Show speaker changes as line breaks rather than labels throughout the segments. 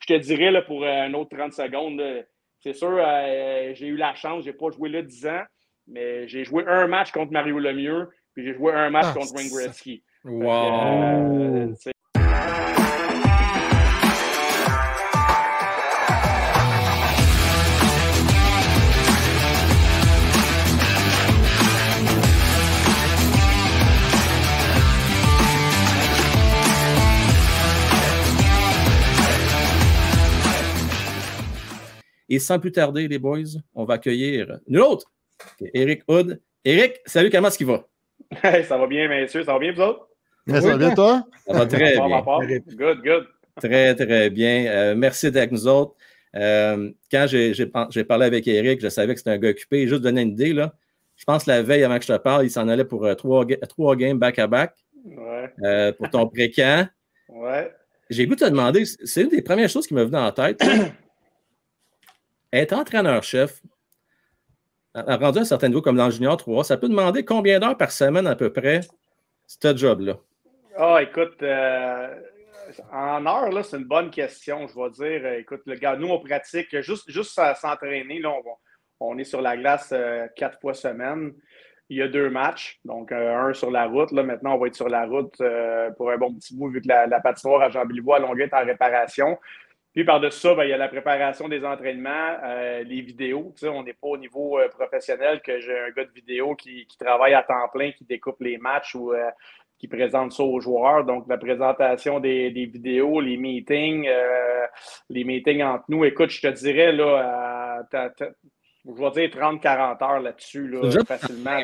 je te dirais là, pour un autre 30 secondes, là, c'est sûr, j'ai eu la chance, je n'ai pas joué là 10 ans, mais j'ai joué un match contre Mario Lemieux, puis j'ai joué un match contre Wayne Gretzky.
Wow! Et sans plus tarder, les boys, on va accueillir nul autre, Éric Hood. Éric, salut, comment est-ce qu'il va?
Hey, ça va bien, messieurs, ça va bien, vous autres?
Mais ça va bien, toi?
Ça va très bien.
Good, good.
Très, très bien. Merci d'être avec nous autres. Quand j'ai parlé avec Éric, je savais que c'était un gars occupé. Juste donner une idée, là, je pense que la veille, avant que je te parle, il s'en allait pour trois games back-à-back pour ton pré-camp.
Ouais.
J'ai le goût de te demander, c'est une des premières choses qui m'est venue en tête. Être entraîneur-chef, rendu à un certain niveau comme dans le Junior 3, ça peut demander combien d'heures par semaine à peu près, ce job-là?
Ah, écoute, en heures, là, c'est une bonne question. Je vais dire, écoute, le gars, nous, on pratique juste à s'entraîner. Là, on est sur la glace 4 fois semaine. Il y a 2 matchs, donc un sur la route. Là, maintenant, on va être sur la route pour un bon petit bout, vu que la patinoire à Jean-Béliveau à Longueuil est en réparation. Puis par-dessus ça, il y a la préparation des entraînements, les vidéos. Tu sais, on n'est pas au niveau professionnel que j'ai un gars de vidéo qui travaille à temps plein, qui découpe les matchs ou qui présente ça aux joueurs. Donc, la présentation des vidéos, les meetings entre nous. Écoute, je te dirais, là, je vais dire 30-40 heures là-dessus, là, facilement.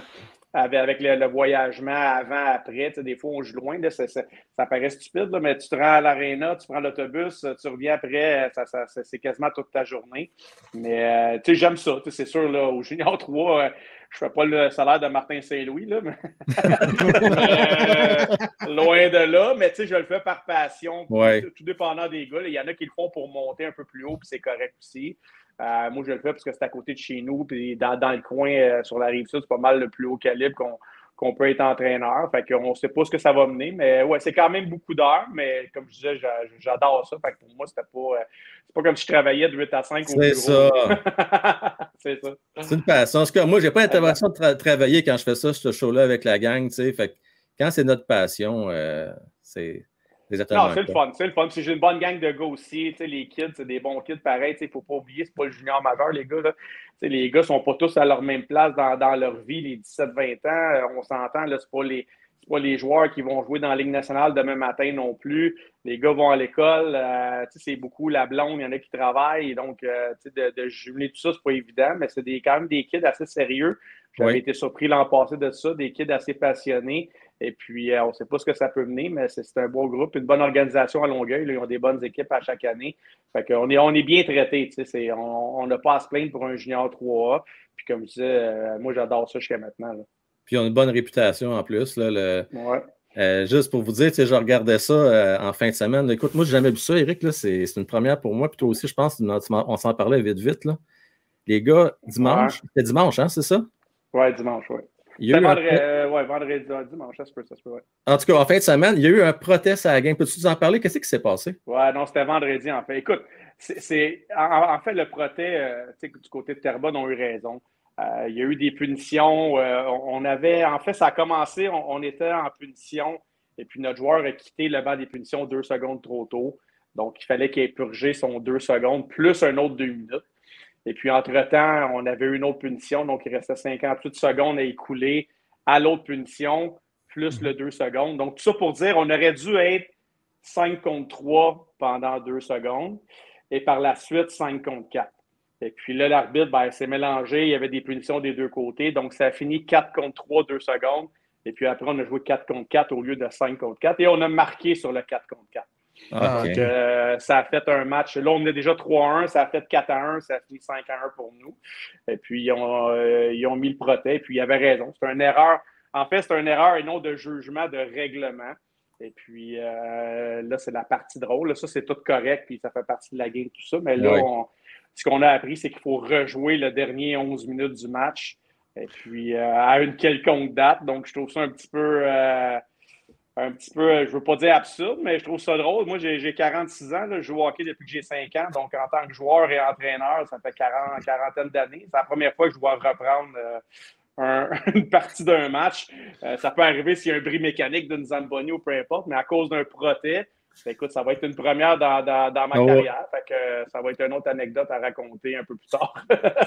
Avec le voyagement avant, après. Des fois, on joue loin. Là, ça paraît stupide, là, mais tu te rends à l'aréna, tu prends l'autobus, tu reviens après, c'est quasiment toute ta journée. Mais j'aime ça. C'est sûr, là, au Junior 3, je ne fais pas le salaire de Martin Saint-Louis, là, mais... loin de là. Mais je le fais par passion, tout dépendant des gars. Il y en a qui le font pour monter un peu plus haut, puis c'est correct aussi. Moi, je le fais parce que c'est à côté de chez nous, puis dans le coin, sur la Rive-Sud, c'est pas mal le plus haut calibre qu'on peut être entraîneur. Fait qu'on ne sait pas ce que ça va mener, mais ouais, c'est quand même beaucoup d'heures, mais comme je disais, j'adore ça. Fait que pour moi, c'est pas comme si je travaillais de 8 à 5 au bureau.
C'est ça.
C'est ça.
C'est une passion. En tout cas, moi, j'ai pas l'intervention de travailler quand je fais ça, ce show-là avec la gang, tu sais. Fait que quand c'est notre passion, c'est...
Non, c'est le fun, c'est le fun. Si j'ai une bonne gang de gars aussi, les kids, c'est des bons kids pareil. Il ne faut pas oublier, c'est pas le junior majeur, les gars. Là. Les gars ne sont pas tous à leur même place dans leur vie, les 17-20 ans. On s'entend, ce n'est pas les joueurs qui vont jouer dans la Ligue nationale demain matin non plus. Les gars vont à l'école. C'est beaucoup la blonde, il y en a qui travaillent. Donc, de jumeler tout ça, c'est pas évident, mais c'est quand même des kids assez sérieux. J'avais été surpris l'an passé de ça, des kids assez passionnés. Et puis, on ne sait pas ce que ça peut mener, mais c'est un beau groupe, une bonne organisation à Longueuil. Là, ils ont des bonnes équipes à chaque année. Fait qu'on on est bien traités. On n'a pas à se plaindre pour un junior 3A. Puis comme je disais, moi, j'adore ça jusqu'à maintenant. Là.
Puis, ils ont une bonne réputation en plus. Là, juste pour vous dire, je regardais ça en fin de semaine. Là, écoute, moi, je n'ai jamais vu ça, Éric. C'est une première pour moi. Puis toi aussi, je pense, on s'en parlait vite. Là. Les gars, dimanche, c'était dimanche, hein, c'est ça?
Oui, dimanche, oui. Vendredi, dimanche, ça se peut, ouais.
En tout cas, en fin de semaine, il y a eu un protest à la game. Peux-tu nous en parler? Qu'est-ce qui s'est passé?
Ouais, non, c'était vendredi, en fait. Écoute, en fait, le protest, du côté de Terrebonne, ont eu raison. Il y a eu des punitions. En fait, ça a commencé, on était en punition, et puis notre joueur a quitté le banc des punitions 2 secondes trop tôt. Donc, il fallait qu'il ait purgé son 2 secondes, plus un autre 2 minutes. Et puis, entre-temps, on avait eu une autre punition, donc il restait 58 secondes à écouler à l'autre punition, plus le 2 secondes. Donc, tout ça pour dire, on aurait dû être 5 contre 3 pendant 2 secondes, et par la suite, 5 contre 4. Et puis là, l'arbitre s'est mélangé, il y avait des punitions des deux côtés, donc ça a fini 4 contre 3, 2 secondes. Et puis après, on a joué 4 contre 4 au lieu de 5 contre 4, et on a marqué sur le 4 contre 4.
Okay.
Donc, ça a fait un match. Là, on est déjà 3-1, ça a fait 4-1, ça a fini 5-1 pour nous. Et puis, ils ont mis le protège, et puis ils avaient raison. C'est une erreur. En fait, c'est une erreur et non de jugement, de règlement. Et puis, là, c'est la partie drôle. Là, ça, c'est tout correct, puis ça fait partie de la game, tout ça. Mais là, ce qu'on a appris, c'est qu'il faut rejouer le dernier 11 minutes du match. Et puis, à une quelconque date. Donc, je trouve ça un petit peu... un petit peu, je veux pas dire absurde, mais je trouve ça drôle. Moi, j'ai 46 ans, là, je joue au hockey depuis que j'ai 5 ans, donc en tant que joueur et entraîneur, ça fait quarantaine d'années. C'est la première fois que je dois reprendre une partie d'un match. Ça peut arriver s'il y a un bris mécanique d'une Zamboni ou peu importe, mais à cause d'un protège, ben, écoute, ça va être une première dans ma carrière. Fait que, ça va être une autre anecdote à raconter un peu plus tard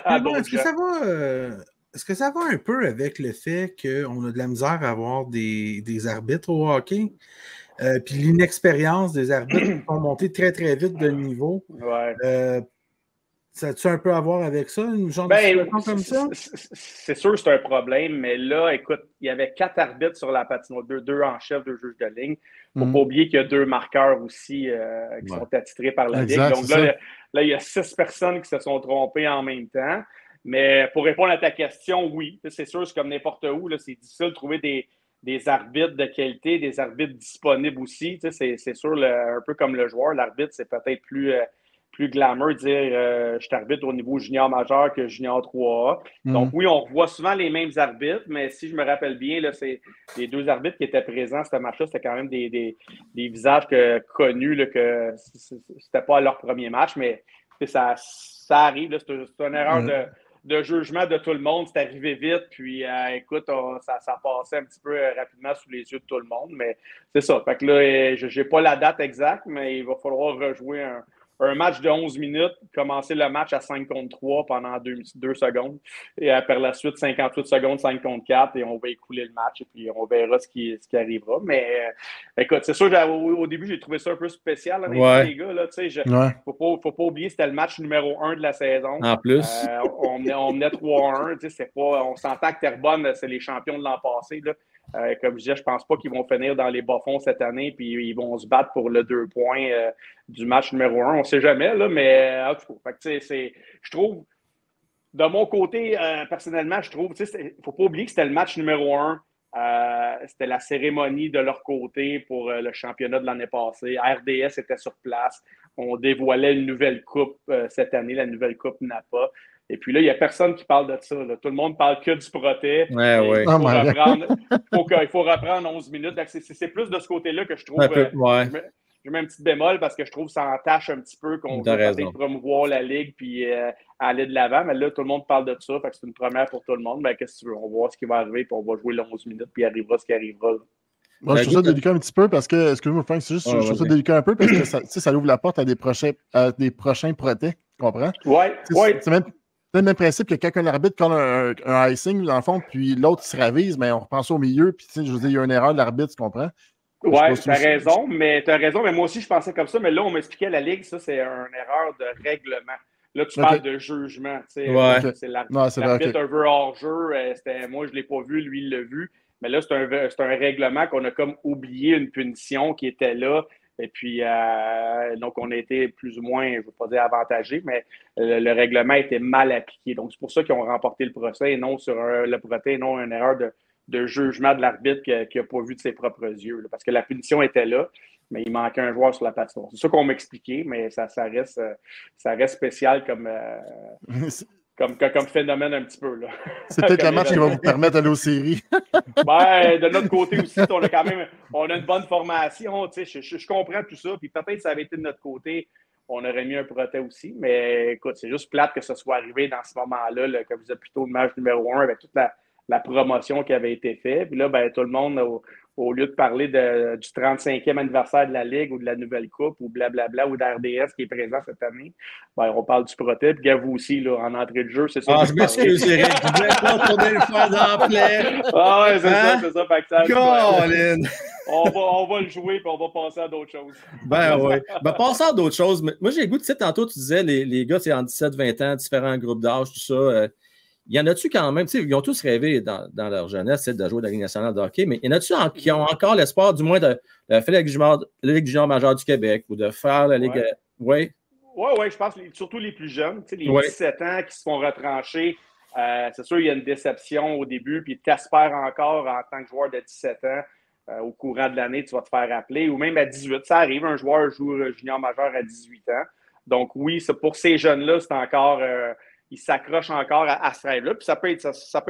à d'autres gens.
Est-ce que ça va un peu avec le fait qu'on a de la misère à avoir des arbitres au hockey? Puis l'inexpérience des arbitres qui sont montés très, très vite de niveau.
Ouais.
Ça a-tu un peu à voir avec ça, une genre de situation comme ça?
C'est sûr que c'est un problème, mais là, écoute, il y avait 4 arbitres sur la patinoire, deux en chef, 2 juges de ligne. Il ne faut pas oublier qu'il y a 2 marqueurs aussi qui sont attitrés par la Ligue. Donc là, il y a 6 personnes qui se sont trompées en même temps. Mais pour répondre à ta question, oui, c'est sûr, c'est comme n'importe où. Là, c'est difficile de trouver des arbitres de qualité, des arbitres disponibles aussi. C'est sûr, un peu comme le joueur, l'arbitre, c'est peut-être plus glamour de dire je t'arbitre au niveau junior majeur que junior 3A. Donc oui, on revoit souvent les mêmes arbitres, mais si je me rappelle bien, là, c'est les 2 arbitres qui étaient présents à ce match-là, c'était quand même des visages connus, là, que c'était pas leur premier match, mais ça arrive. Là, c'est une erreur de jugement de tout le monde. C'est arrivé vite, puis écoute, ça passait un petit peu rapidement sous les yeux de tout le monde, mais c'est ça. Fait que là, je n'ai pas la date exacte, mais il va falloir rejouer un match de 11 minutes, commencer le match à 5 contre 3 pendant 2 secondes, et par la suite, 58 secondes, 5 contre 4, et on va écouler le match, et puis on verra ce qui arrivera. Mais écoute, c'est sûr, au début, j'ai trouvé ça un peu spécial, là, les gars. Faut pas oublier, c'était le match numéro 1 de la saison.
En plus.
On menait 3-1. On s'entend que Terrebonne, c'est les champions de l'an passé. Là. Comme je disais, je ne pense pas qu'ils vont finir dans les bas-fonds cette année, puis ils vont se battre pour le 2 points du match numéro 1. On ne sait jamais, là, mais en tout cas, je trouve, de mon côté, personnellement, je trouve, il ne faut pas oublier que c'était le match numéro 1. C'était la cérémonie de leur côté pour le championnat de l'année passée. RDS était sur place. On dévoilait une nouvelle coupe cette année, la nouvelle coupe Napa. Et puis là, il n'y a personne qui parle de ça. Là. Tout le monde parle que du proté.
Ouais.
Il faut reprendre 11 minutes. C'est plus de ce côté-là que je trouve. Je mets un petit bémol parce que je trouve que ça entache un petit peu qu'on veut peut-être promouvoir la Ligue puis aller de l'avant. Mais là, tout le monde parle de ça. Fait que c'est une première pour tout le monde. Mais qu'est-ce que tu veux? On va voir ce qui va arriver puis on va jouer les 11 minutes puis il arrivera ce qui arrivera. Là.
Moi, je trouve ça délicat un petit peu parce que, excuse-moi, Frank, c'est juste, je trouve ça délicat un peu parce que ça ouvre la porte à des prochains protés, tu comprends? C'est même le même principe que quand un arbitre colle un icing, dans le fond, puis l'autre se ravise, mais on reprend ça au milieu, puis je veux dire, il y a une erreur de l'arbitre, tu comprends?
Oui, tu as raison, mais moi aussi, je pensais comme ça, mais là, on m'expliquait à la Ligue, ça, c'est une erreur de règlement. Là, tu parles de jugement. C'est l'arbitre un peu hors-jeu. Moi, je ne l'ai pas vu, lui, il l'a vu. Mais là, c'est un règlement qu'on a comme oublié une punition qui était là. Et puis, donc, on a été plus ou moins, je ne veux pas dire avantagé, mais le règlement était mal appliqué. Donc, c'est pour ça qu'ils ont remporté le procès et non sur le procès, et non une erreur de jugement de l'arbitre qui n'a pas vu de ses propres yeux. Là, parce que la punition était là, mais il manquait un joueur sur la patinoire. C'est ça qu'on m'expliquait, mais ça reste spécial comme phénomène un petit peu. Là.
C'est peut-être le match qui va vous permettre d'aller aux séries.
De notre côté aussi, on a une bonne formation. Je comprends tout ça. Puis peut-être que ça avait été de notre côté, on aurait mis un proté aussi. Mais écoute, c'est juste plate que ça soit arrivé dans ce moment-là, là, que vous êtes plutôt le match numéro 1 avec toute la promotion qui avait été faite. Puis là, tout le monde, au lieu de parler du 35e anniversaire de la Ligue ou de la nouvelle coupe ou blablabla ou d'RDS qui est présent cette année, on parle du proté. Puis vous aussi, là, en entrée de jeu, c'est ça.
Je m'excuse, Eric. Je voulais pas tourner le fer dans la plaie.
C'est ça. Fait que ça
Colin!
On va le jouer puis on va passer à d'autres choses.
Oui. Passons à d'autres choses. Moi, j'ai le goût, tantôt, tu disais, les gars, c'est en 17-20 ans, différents groupes d'âge, tout ça. Y en a-tu quand même, ils ont tous rêvé dans leur jeunesse de jouer dans la Ligue nationale de hockey, mais y en a-tu qui ont encore l'espoir, du moins, de faire la Ligue junior majeure du Québec ou de faire la Ligue. Oui,
je pense surtout les plus jeunes, les 17 ans qui se font retrancher. C'est sûr, il y a une déception au début, puis tu espères encore en tant que joueur de 17 ans. Au courant de l'année, tu vas te faire appeler, ou même à 18. Ça arrive, un joueur joue junior majeur à 18 ans. Donc oui, pour ces jeunes-là, c'est encore... ils s'accrochent encore à ce rêve-là, puis ça peut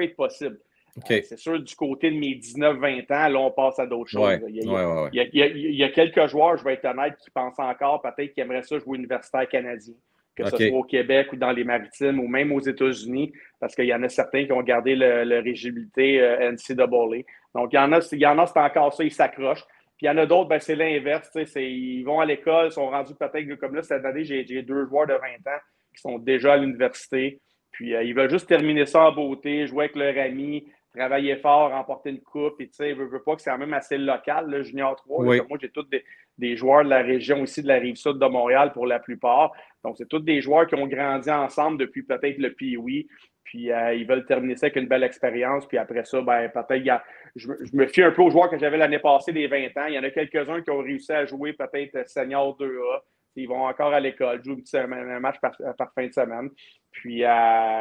être possible.
Okay.
C'est sûr, du côté de mes 19-20 ans, là, on passe à d'autres choses.
Ouais.
Il y a quelques joueurs, je vais être honnête, qui pensent encore peut-être qu'ils aimeraient ça jouer universitaire canadien, que ce soit au Québec ou dans les Maritimes ou même aux États-Unis, parce qu'il y en a certains qui ont gardé l'éligibilité NCAA. Donc, il y en a, c'est encore ça, ils s'accrochent. Puis il y en a d'autres, ben, c'est l'inverse. Ils vont à l'école, sont rendus peut-être comme là, cette année, j'ai 2 joueurs de 20 ans qui sont déjà à l'université. Puis ils veulent juste terminer ça en beauté, jouer avec leurs amis, travailler fort, remporter une coupe. Et tu sais, je veux pas que c'est quand même assez local, le Junior 3.
Oui.
Là, moi, j'ai tous des joueurs de la région ici, de la Rive-Sud de Montréal pour la plupart. Donc, c'est tous des joueurs qui ont grandi ensemble depuis peut-être le Pee-Wee. Puis ils veulent terminer ça avec une belle expérience. Puis après ça, ben, peut-être, je me fie un peu aux joueurs que j'avais l'année passée des 20 ans. Il y en a quelques-uns qui ont réussi à jouer peut-être senior 2A. Ils vont encore à l'école, jouent un match par fin de semaine. Puis,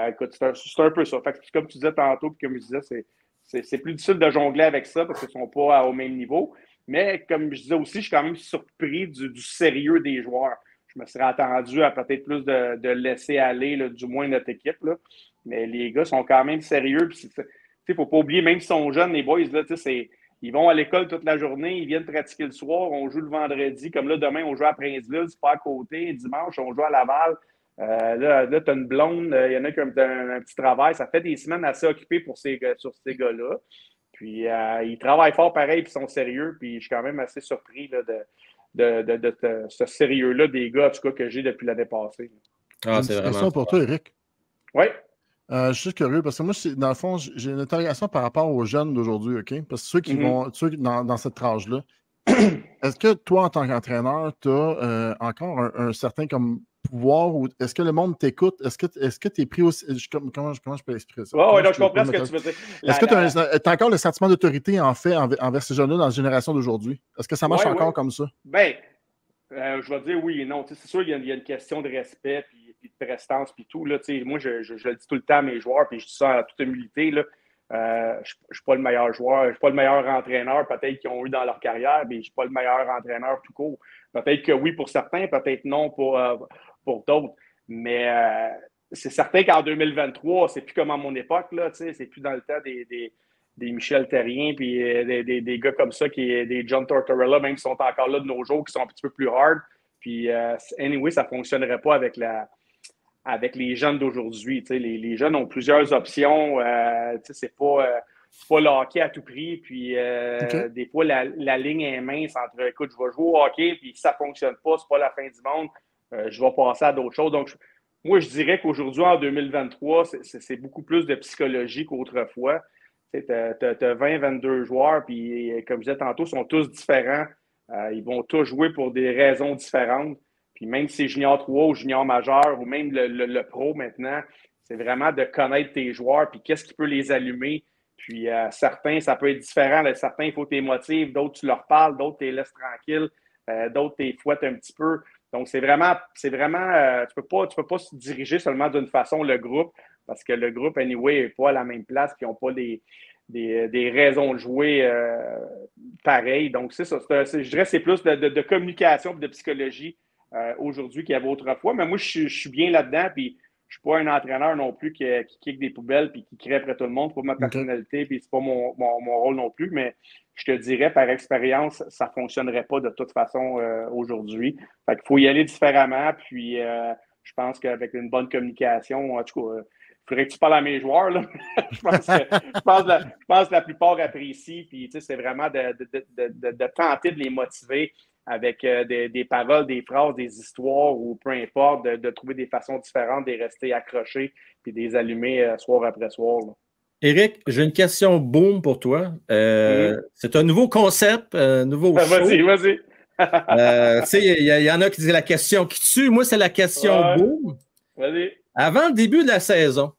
écoute, c'est un peu ça. Fait que, comme tu disais tantôt, puis comme je disais, c'est plus difficile de jongler avec ça parce qu'ils ne sont pas au même niveau. Mais comme je disais aussi, je suis quand même surpris du sérieux des joueurs. Je me serais attendu à peut-être plus de laisser aller, là, du moins notre équipe. Là. Mais les gars sont quand même sérieux. Il ne faut pas oublier, même s'ils sont jeunes, les boys, là, ils vont à l'école toute la journée, ils viennent pratiquer le soir, on joue le vendredi. Comme là, demain, on joue à Princeville, c'est pas à côté. Dimanche, on joue à Laval. Là tu as une blonde, il y en a qui ont un petit travail. Ça fait des semaines assez occupées sur ces gars-là. Puis, ils travaillent fort pareil, puis ils sont sérieux. Puis, je suis quand même assez surpris là, de ce sérieux-là des gars, en tout cas, que j'ai depuis l'année passée.
C'est une question pour toi, Eric.
Oui.
Je suis juste curieux parce que moi, dans le fond, j'ai une interrogation par rapport aux jeunes d'aujourd'hui, OK? Parce que ceux qui vont dans cette tranche-là, est-ce que toi, en tant qu'entraîneur, tu as encore un certain comme pouvoir ou est-ce que le monde t'écoute? Est-ce que tu es pris aussi. Comment je peux exprimer ça?
Oui, je comprends ce que tu veux dire.
Est-ce que tu as encore le sentiment d'autorité envers ces jeunes-là dans la génération d'aujourd'hui? Est-ce que ça marche encore comme ça?
Bien, je vais dire oui et non. C'est sûr qu'il y a une question de respect puis de prestance puis tout. Là, moi, je le dis tout le temps à mes joueurs, puis je dis ça en toute humilité. Là. Je ne suis pas le meilleur joueur, je ne suis pas le meilleur entraîneur peut-être qu'ils ont eu dans leur carrière, mais je ne suis pas le meilleur entraîneur tout court. Peut-être que oui pour certains, peut-être non pour d'autres. Mais c'est certain qu'en 2023, c'est plus comme à mon époque. Là, c'est plus dans le temps des Michel Terrien puis des gars comme ça, des John Tortorella, même qui sont encore là de nos jours, qui sont un petit peu plus hard. Puis, anyway, ça ne fonctionnerait pas avec les jeunes d'aujourd'hui. Les jeunes ont plusieurs options. C'est pas le hockey à tout prix. Puis, des fois, la ligne est mince entre, écoute, je vais jouer au hockey, puis si ça ne fonctionne pas, c'est pas la fin du monde. Je vais passer à d'autres choses. Donc, moi, je dirais qu'aujourd'hui, en 2023, c'est beaucoup plus de psychologie qu'autrefois. Tu as 20-22 joueurs, puis comme je disais tantôt, ils sont tous différents. Ils vont tous jouer pour des raisons différentes. Puis même si c'est junior 3 ou junior majeur ou même le pro maintenant, c'est vraiment de connaître tes joueurs puis qu'est-ce qui peut les allumer. Puis certains, ça peut être différent. Là, certains, il faut tes motives. D'autres, tu leur parles. D'autres, tu les laisses tranquilles. D'autres, tu les fouettes un petit peu. Donc, c'est vraiment tu peux pas se diriger seulement d'une façon, le groupe, parce que le groupe, anyway, n'est pas à la même place, puis ils n'ont pas des raisons de jouer pareilles. Donc, c'est ça. Je dirais que c'est plus de communication et de psychologie aujourd'hui qu'il y avait autrefois. Mais moi, je suis bien là-dedans, puis je ne suis pas un entraîneur non plus qui kick des poubelles puis qui crie après tout le monde. C'est pas ma personnalité, puis c'est pas mon rôle non plus, mais je te dirais, par expérience, ça ne fonctionnerait pas de toute façon aujourd'hui. Fait qu'il faut y aller différemment, puis je pense qu'avec une bonne communication, en tout cas, il faudrait que tu parles à mes joueurs, là. je pense que la plupart apprécient, puis c'est vraiment de tenter de les motiver avec des paroles, des phrases, des histoires ou peu importe, de trouver des façons différentes, de les rester accrochés puis de les allumer soir après soir. Là.
Éric, j'ai une question boom pour toi. C'est un nouveau concept, nouveau show.
Vas-y.
Tu sais, il y en a qui disent la question qui tue. Moi, c'est la question boom.
Vas-y.
Avant le début de la saison,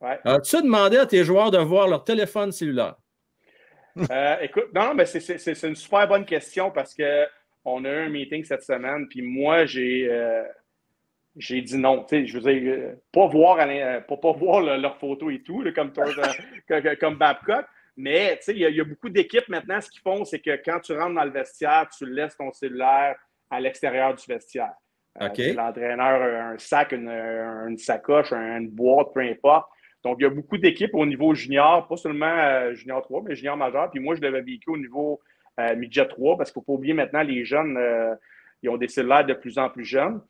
as-tu demandé à tes joueurs de voir leur téléphone cellulaire?
Écoute, non, mais c'est une super bonne question parce qu'on a eu un meeting cette semaine, puis moi, j'ai dit non. Je veux dire, pas voir leurs photos et tout, là, comme Babcock, mais il y a beaucoup d'équipes maintenant, ce qu'ils font, c'est que quand tu rentres dans le vestiaire, tu laisses ton cellulaire à l'extérieur du vestiaire. L'entraîneur a un sac, une sacoche, une boîte, peu importe. Donc, il y a beaucoup d'équipes au niveau junior, pas seulement junior 3, mais junior majeur. Puis moi, je l'avais vécu au niveau midget 3 parce qu'il ne faut pas oublier maintenant, les jeunes, ils ont des cellulaires de plus en plus jeunes.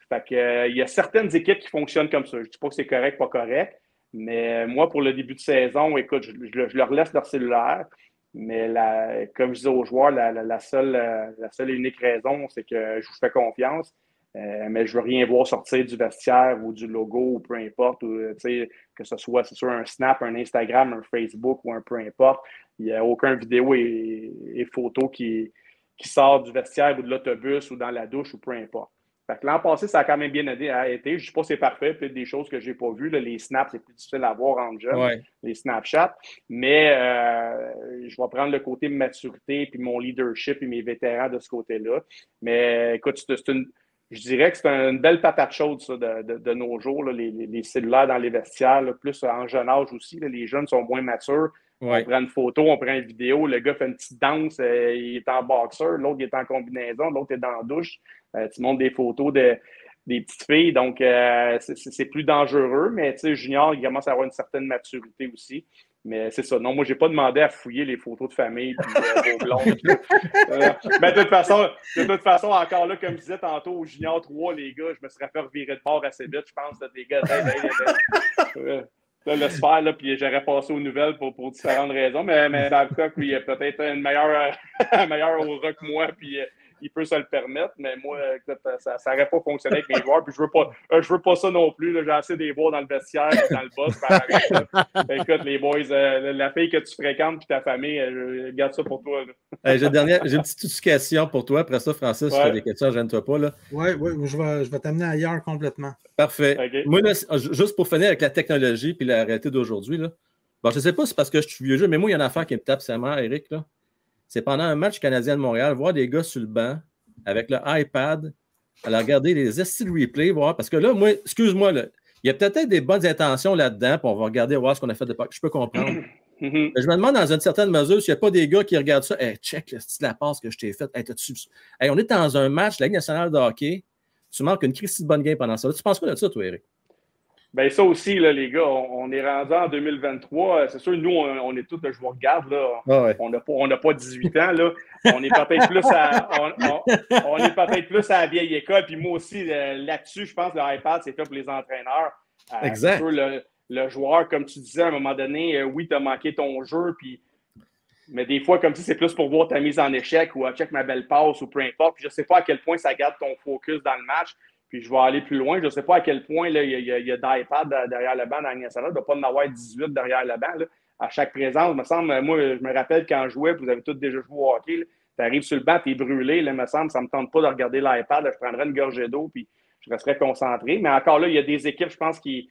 Fait que, il y a certaines équipes qui fonctionnent comme ça. Je ne dis pas que c'est correct, pas correct, mais moi, pour le début de saison, écoute, je leur laisse leur cellulaire. Mais comme je disais aux joueurs, la seule et unique raison, c'est que je vous fais confiance. Mais je ne veux rien voir sortir du vestiaire ou du logo ou peu importe. Que ce soit, c'est sûr, un Snap, un Instagram, un Facebook ou un peu importe. Il n'y a aucune vidéo et photo qui sort du vestiaire ou de l'autobus ou dans la douche ou peu importe. Fait que l'an passé, ça a quand même bien été. Je ne dis pas que c'est parfait, peut-être des choses que je n'ai pas vues. Là, les snaps, c'est plus difficile à voir en jeunes, les Snapchat. Mais je vais prendre le côté maturité, puis mon leadership et mes vétérans de ce côté-là. Mais écoute, je dirais que c'est une belle patate chaude, ça, de nos jours, là, les cellulaires dans les vestiaires, là, plus en jeune âge aussi. Là, les jeunes sont moins matures. On prend une photo, on prend une vidéo, le gars fait une petite danse, il est en boxeur, l'autre il est en combinaison, l'autre est dans la douche. Tu montres des photos des petites filles, donc c'est plus dangereux, mais tu sais, junior, il commence à avoir une certaine maturité aussi. Mais c'est ça. Non, moi, je n'ai pas demandé à fouiller les photos de famille puis vos blondes. Mais de toute façon, encore là, comme je disais tantôt, au junior 3, les gars, je me serais fait revirer de bord assez vite, je pense, les gars. Là, le sphère, là, puis j'aurais passé aux nouvelles pour différentes raisons, mais dans le cas, lui, il a peut-être un meilleur aura que moi, puis il peut se le permettre, mais moi, écoute, ça n'aurait pas fonctionné avec mes joueurs, puis je veux pas ça non plus, j'ai assez des voix dans le vestiaire, dans le boss, écoute, les boys, la fille que tu fréquentes, puis ta famille, garde ça pour toi.
J'ai une petite question pour toi, après ça, Francis, si tu as des questions, gêne-toi pas.
Oui, je vais t'amener ailleurs complètement.
Parfait. Okay. Moi, là, juste pour finir avec la technologie puis la réalité d'aujourd'hui, là, bon, je ne sais pas si c'est parce que je suis vieux jeu, mais moi, il y a une affaire qui me tape sa mère, Eric. Là. C'est pendant un match canadien de Montréal, voir des gars sur le banc avec le iPad, aller regarder les styles replay, voir. Parce que là, moi, excuse-moi, là, il y a peut-être des bonnes intentions là-dedans, puis on va regarder, voir ce qu'on a fait de pas. Je peux comprendre. Je me demande dans une certaine mesure s'il n'y a pas des gars qui regardent ça. Hey, check le style de la passe que je t'ai faite. Hey, on est dans un match de la Ligue nationale de hockey. Tu manques une crise de bonne game pendant ça. Tu penses quoi de ça, toi, Eric?
Bien, ça aussi, là, les gars, on est rendu en 2023. C'est sûr, nous, on est tous, je vous regarde, là, on n'a pas 18 ans. Là. On est peut-être plus à la vieille école. Puis moi aussi, là-dessus, je pense que l'iPad, c'est fait pour les entraîneurs.
Exact.
C'est sûr, le joueur, comme tu disais, à un moment donné, oui, tu as manqué ton jeu, mais des fois, comme si c'est plus pour voir ta mise en échec ou check ma belle passe ou peu importe. Puis je ne sais pas à quel point ça garde ton focus dans le match. Puis je vais aller plus loin. Je ne sais pas à quel point là, il y a d'iPad derrière le banc dans la Ligue nationale. Il ne doit pas en avoir 18 derrière le banc. Là. À chaque présence, me semble, moi, je me rappelle quand je jouais, vous avez tous déjà joué au hockey. Tu arrives sur le banc, tu es brûlé. Là, me semble, ça ne me tente pas de regarder l'iPad. Là, je prendrais une gorgée d'eau puis je resterais concentré. Mais encore là, il y a des équipes, je pense, qui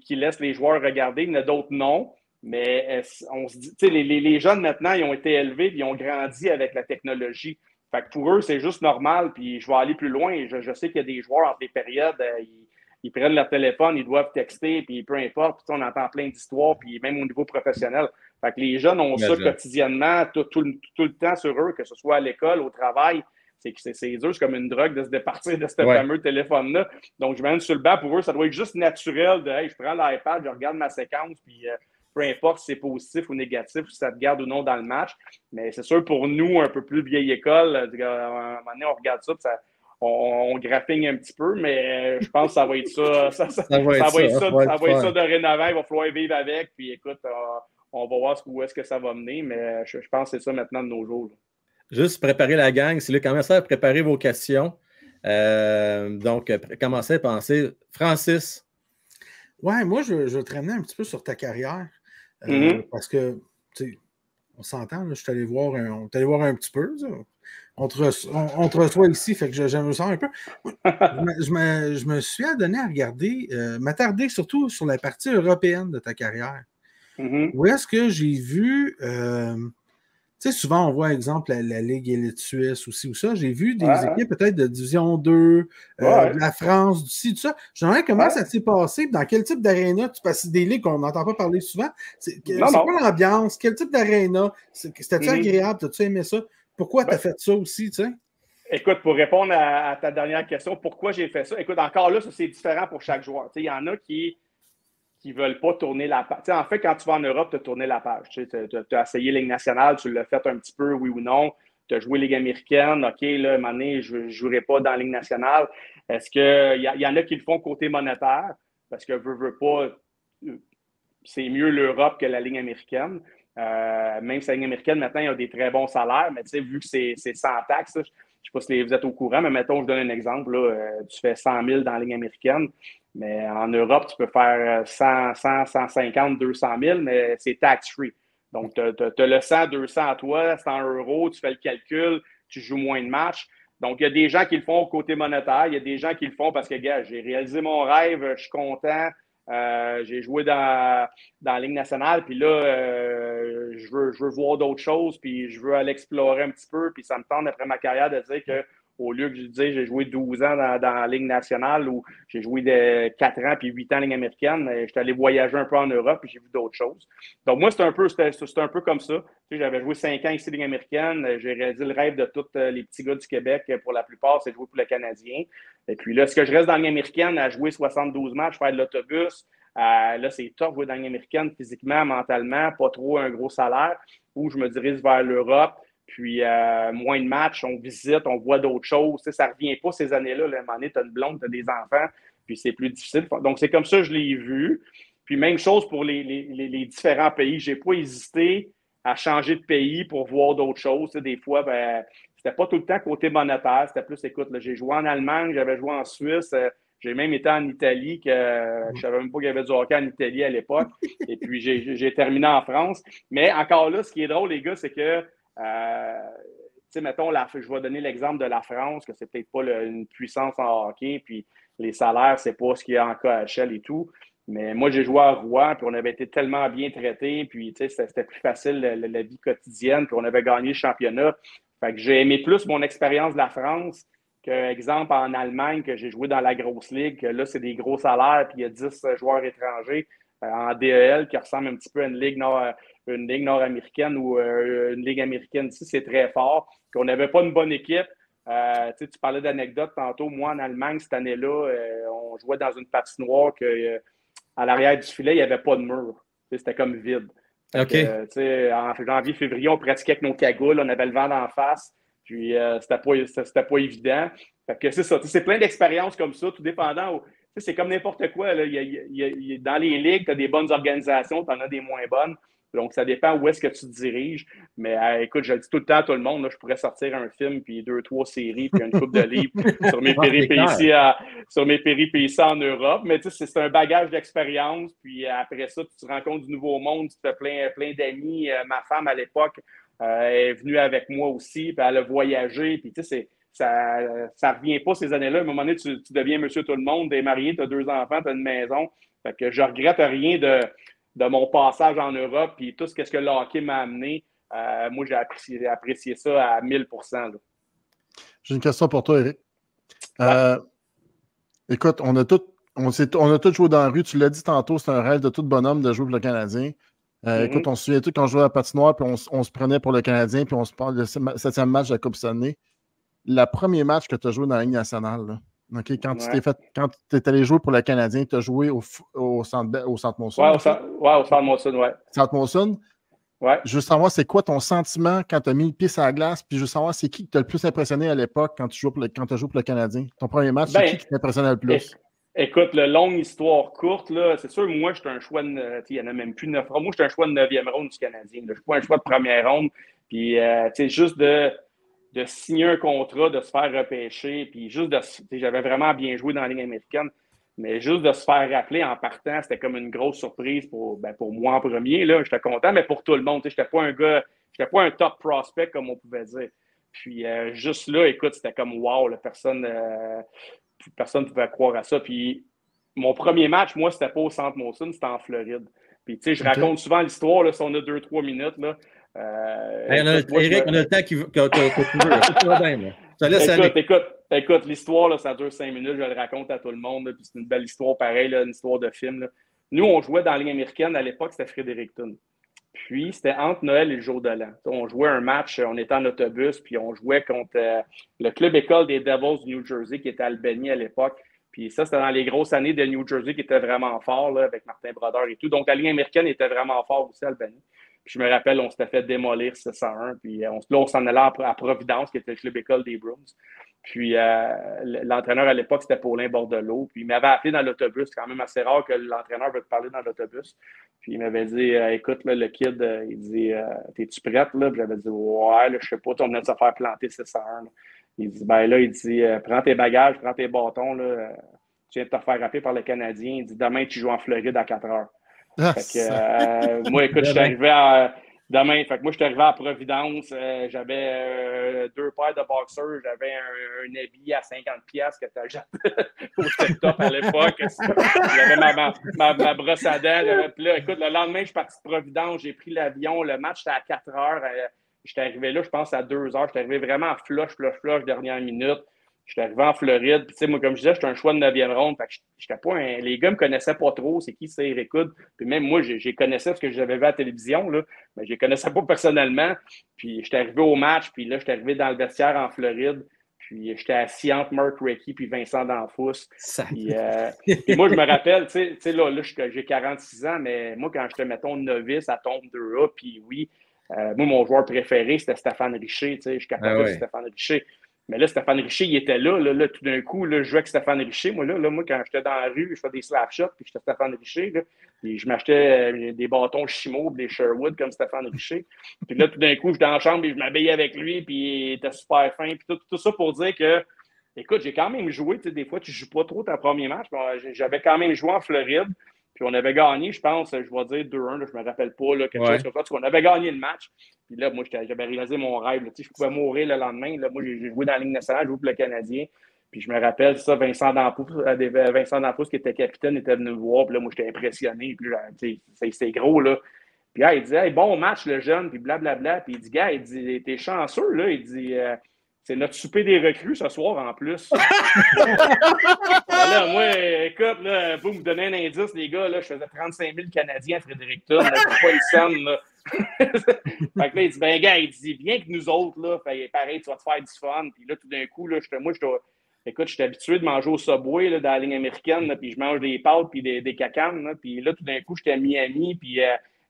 laissent les joueurs regarder. Il y en a d'autres non. Mais on se dit, les jeunes maintenant, ils ont été élevés et ils ont grandi avec la technologie. Fait que pour eux, c'est juste normal. Puis je vais aller plus loin. Je sais qu'il y a des joueurs entre les périodes, ils prennent leur téléphone, ils doivent texter, puis peu importe. Puis on entend plein d'histoires, puis même au niveau professionnel. Fait que les jeunes ont ça quotidiennement, tout le temps sur eux, que ce soit à l'école, au travail. C'est dur, c'est comme une drogue de se départir de ce fameux téléphone-là. Donc, je mène sur le banc. Pour eux, ça doit être juste naturel de hey, je prends l'iPad, je regarde ma séquence, puis peu importe si c'est positif ou négatif, si ça te garde ou non dans le match. Mais c'est sûr, pour nous, un peu plus vieille école, à un moment donné, on regarde ça, puis on graphigne un petit peu, mais je pense que ça va être ça. Ça va être ça dorénavant. Il va falloir vivre avec. Puis écoute, on va voir où est-ce que ça va mener, mais je pense que c'est ça maintenant de nos jours. Là.
Juste préparer la gang. Si là, commencez à préparer vos questions. Donc, commencez à penser. Francis.
Ouais, moi, je vais te ramener un petit peu sur ta carrière. Parce que, tu sais, on s'entend, je suis allé voir un petit peu. Ça. On te reçoit ici, fait que j'aime ça un peu. Je me suis adonné à regarder, m'attarder surtout sur la partie européenne de ta carrière. Où est-ce que j'ai vu, tu sais, souvent on voit, exemple, la Ligue élite suisse aussi ou ça. J'ai vu des équipes peut-être de Division 2, de la France, d'ici, tout ça. Je me demandais comment ça s'est passé, dans quel type d'aréna tu passes des ligues qu'on n'entend pas parler souvent. C'est quoi l'ambiance? Quel type d'aréna? C'était-tu agréable? T'as-tu aimé ça? Pourquoi tu as fait ça aussi, tu sais?
Écoute, pour répondre à ta dernière question, pourquoi j'ai fait ça? Écoute, encore là, ça c'est différent pour chaque joueur. Il y en a qui qui ne veulent pas tourner la page. En fait, quand tu vas en Europe, tu as tourné la page. Tu as essayé Ligue nationale, tu l'as fait un petit peu, oui ou non. Tu as joué Ligue américaine. OK, là, à un moment donné, je ne jouerai pas dans la Ligue nationale. Est-ce qu'il y en a qui le font côté monétaire? Parce que veux pas, c'est mieux l'Europe que la Ligue américaine. Même si la Ligue américaine, maintenant, il y a des très bons salaires, mais vu que c'est sans taxe, je ne sais pas si vous êtes au courant, mais mettons, je donne un exemple. Là, tu fais 100 000 dans la Ligue américaine. Mais en Europe, tu peux faire 100, 150, 200 000, mais c'est tax-free. Donc, tu as le 100, 200 à toi, c'est en euros, tu fais le calcul, tu joues moins de matchs. Donc, il y a des gens qui le font au côté monétaire, il y a des gens qui le font parce que, gars, j'ai réalisé mon rêve, je suis content, j'ai joué dans la Ligue nationale, puis là, je veux voir d'autres choses, puis je veux aller explorer un petit peu, puis ça me tente, après ma carrière, de dire que au lieu que je disais j'ai joué 12 ans dans la Ligue nationale ou j'ai joué de 4 ans puis 8 ans en Ligue américaine, je suis allé voyager un peu en Europe puis j'ai vu d'autres choses. Donc moi, c'était un peu comme ça. Tu sais, j'avais joué 5 ans ici en Ligue américaine. J'ai réalisé le rêve de tous les petits gars du Québec. Pour la plupart, c'est de jouer pour le Canadien. Et puis là, est-ce que je reste dans la Ligue américaine à jouer 72 matchs, faire de l'autobus? Là, c'est top jouer dans la Ligue américaine physiquement, mentalement, pas trop un gros salaire, ou je me dirige vers l'Europe. Puis, moins de matchs, on visite, on voit d'autres choses. Tu sais, ça ne revient pas ces années-là. Là, à un moment donné, tu as une blonde, tu as des enfants, puis c'est plus difficile. Donc, c'est comme ça que je l'ai vu. Puis, même chose pour les différents pays. Je n'ai pas hésité à changer de pays pour voir d'autres choses. Tu sais, des fois, c'était pas tout le temps côté monétaire. C'était plus, écoute, là, j'ai joué en Allemagne, j'avais joué en Suisse. J'ai même été en Italie, que je ne savais même pas qu'il y avait du hockey en Italie à l'époque. Et puis, j'ai terminé en France. Mais encore là, ce qui est drôle, les gars, c'est que tu sais, mettons, je vais donner l'exemple de la France, que c'est peut-être pas une puissance en hockey, puis les salaires, c'est pas ce qu'il y a en KHL et tout. Mais moi, j'ai joué à Rouen, puis on avait été tellement bien traités, puis tu sais, c'était plus facile la vie quotidienne, puis on avait gagné le championnat. Fait que j'ai aimé plus mon expérience de la France que, exemple, en Allemagne, que j'ai joué dans la grosse ligue, que là, c'est des gros salaires, puis il y a 10 joueurs étrangers en DEL qui ressemble un petit peu à une ligue nord-américaine ou une ligue américaine ici, c'est très fort. Qu'on n'avait pas une bonne équipe. Tu parlais d'anecdotes tantôt. Moi, en Allemagne, cette année-là, on jouait dans une patinoire que, à l'arrière du filet, il n'y avait pas de mur. C'était comme vide.
OK.
En janvier, février, on pratiquait avec nos cagoules, on avait le vent d'en face. Puis, c'était pas évident. Fait que c'est ça. C'est plein d'expériences comme ça, tout dépendant. C'est comme n'importe quoi. Là. Dans les ligues, tu as des bonnes organisations, tu en as des moins bonnes. Donc, ça dépend où est-ce que tu te diriges. Mais écoute, je le dis tout le temps à tout le monde, là, je pourrais sortir un film, puis 2, 3 séries, puis une couple de livres sur mes péripéties en Europe. Mais tu sais, c'est un bagage d'expérience. Puis après ça, tu rencontres du nouveau monde, tu te fais plein d'amis. Ma femme, à l'époque, est venue avec moi aussi, puis elle a voyagé. Puis tu sais, ça ne revient pas ces années-là. À un moment donné, tu deviens monsieur tout le monde, tu es marié, tu as 2 enfants, tu as une maison. Fait que je regrette rien de mon passage en Europe puis tout ce que le hockey m'a amené. Moi, j'ai apprécié ça à 1000 %.
J'ai une question pour toi, Éric. Écoute, on a tous joué dans la rue. Tu l'as dit tantôt, c'est un rêve de tout bonhomme de jouer pour le Canadien. Écoute, on se souvient tous quand on jouait à la patinoire, puis on se prenait pour le Canadien, puis on se parle du 7e match de la Coupe Stanley. Le premier match que tu as joué dans la Ligue nationale, là. Okay, quand tu es allé jouer pour le Canadien, tu as joué au Centre Molson.
Oui, au Centre Molson, oui.
Centre Molson.
Ouais.
Je veux savoir, c'est quoi ton sentiment quand tu as mis le pied sur la glace, puis je veux savoir, c'est qui t'a le plus impressionné à l'époque quand tu joues pour le Canadien? Ton premier match, c'est qui t'impressionnait le plus?
Écoute, longue histoire courte, là, c'est sûr, moi, j'étais un choix de. Il n'y en a même plus 9 rondes. Moi, j'étais un choix de 9e ronde du Canadien. Je ne suis pas un choix de première ronde. Puis, juste de signer un contrat, de se faire repêcher, puis juste j'avais vraiment bien joué dans la Ligue américaine, mais juste de se faire rappeler en partant, c'était comme une grosse surprise pour moi en premier. Là, j'étais content, mais pour tout le monde. J'étais pas un top prospect, comme on pouvait dire. Puis juste là, écoute, c'était comme wow, là, personne ne pouvait croire à ça. Puis mon premier match, moi, c'était pas au Centre Molson, c'était en Floride. Puis tu sais, je raconte souvent l'histoire, là, si on a 2-3 minutes, là.
Éric, on a le temps que tu veux.
Écoute, l'histoire, là, ça dure 5 minutes. Je le raconte à tout le monde. Là, puis c'est une belle histoire, pareil, là, une histoire de film. Là. Nous, on jouait dans la Ligue américaine. À l'époque, c'était Fredericton. Puis, c'était entre Noël et le jour de l'an. On jouait un match, on était en autobus, puis on jouait contre le club école des Devils du New Jersey, qui était à Albany à l'époque. Puis ça, c'était dans les grosses années de New Jersey qui était vraiment fort, là, avec Martin Brodeur et tout. Donc, la ligne américaine était vraiment fort aussi, Albany. Puis je me rappelle, on s'était fait démolir 6-1. Puis on s'en allait à Providence, qui était le club école des Bruins. Puis l'entraîneur à l'époque, c'était Paulin Bordelot. Puis il m'avait appelé dans l'autobus. C'est quand même assez rare que l'entraîneur veut te parler dans l'autobus. Puis il m'avait dit écoute, là, le kid, il dit t'es-tu prête? Là? Puis j'avais dit ouais, là, je sais pas, on venait de se faire planter 6-1. Là. Il dit ben là, il dit prends tes bagages, prends tes bâtons. Là, tu viens de te faire rappeler par le Canadien. Il dit demain, tu joues en Floride à 4 heures. Fait que, moi, écoute, je suis arrivé demain. Fait que moi, je suis arrivé à Providence. J'avais 2 paires de boxers. J'avais un habit à 50$ que tu achètes au Tech-Top à l'époque. J'avais ma brosse à dents. Puis là, écoute, le lendemain, je suis parti de Providence. J'ai pris l'avion. Le match, c'était à 4 heures. J'étais arrivé là, je pense, à 2 heures. J'étais arrivé vraiment flush, dernière minute. J'étais arrivé en Floride. Puis, tu sais, moi, comme je disais, j'étais un choix de 9e ronde. Fait que j'étais pas les gars me connaissaient pas trop. C'est qui, c'est Eric Hood. Puis même moi, j'ai connaissais parce que j'avais vu à la télévision, là. Mais je les connaissais pas personnellement. Puis, j'étais arrivé au match. Puis là, j'étais arrivé dans le vestiaire en Floride. Puis, j'étais assis entre Mark Recchi puis Vincent D'Anfous. Puis moi, je me rappelle, tu sais, là, j'ai 46 ans, mais moi, quand j'étais, mettons, novice à tombe 2A, puis oui, moi, mon joueur préféré, c'était Stéphane Richer. Tu sais, je capotais de Stéphane Richer. Mais là, Stéphane Richer, il était là, tout d'un coup, là, je jouais avec Stéphane Richer. Moi, quand j'étais dans la rue, je faisais des slap shots, puis j'étais Stéphane Richer, là, puis je m'achetais des bâtons Chimo, des Sherwood comme Stéphane Richer. Puis là, tout d'un coup, j'étais dans la chambre, et je m'habillais avec lui, puis il était super fin. Puis tout ça pour dire que, écoute, j'ai quand même joué, tu sais, des fois, tu ne joues pas trop ton premier match. J'avais quand même joué en Floride. Puis on avait gagné, je pense, je vais dire 2-1, là, je me rappelle pas, là, quelque chose comme ça. Parce qu'on avait gagné le match. Puis là, moi, j'avais réalisé mon rêve. Là, je pouvais mourir le lendemain. Là. Moi, j'ai joué dans la Ligue nationale, j'ai joué pour le Canadien. Puis je me rappelle, ça, Vincent D'Anfous, qui était capitaine, était venu me voir. Puis là, moi, j'étais impressionné. Puis là, c'est gros, là. Puis là, il dit, hey, bon match, le jeune, puis blablabla. Puis il dit, gars, il dit, t'es chanceux, là. Il dit, c'est notre souper des recrues ce soir en plus. Là, moi, écoute, là, vous me donnez un indice, les gars, là, je faisais 35 000 Canadiens à Fredericton, là, c'est pas une scène, là. Fait que là, il dit, ben, gars, il dit, viens que nous autres, là, fait, pareil, tu vas te faire du fun. Puis là, tout d'un coup, là, écoute, je suis habitué de manger au Subway, là, dans la ligne américaine, là, puis je mange des pâtes puis des cacanes, là, puis là, tout d'un coup, j'étais à Miami, puis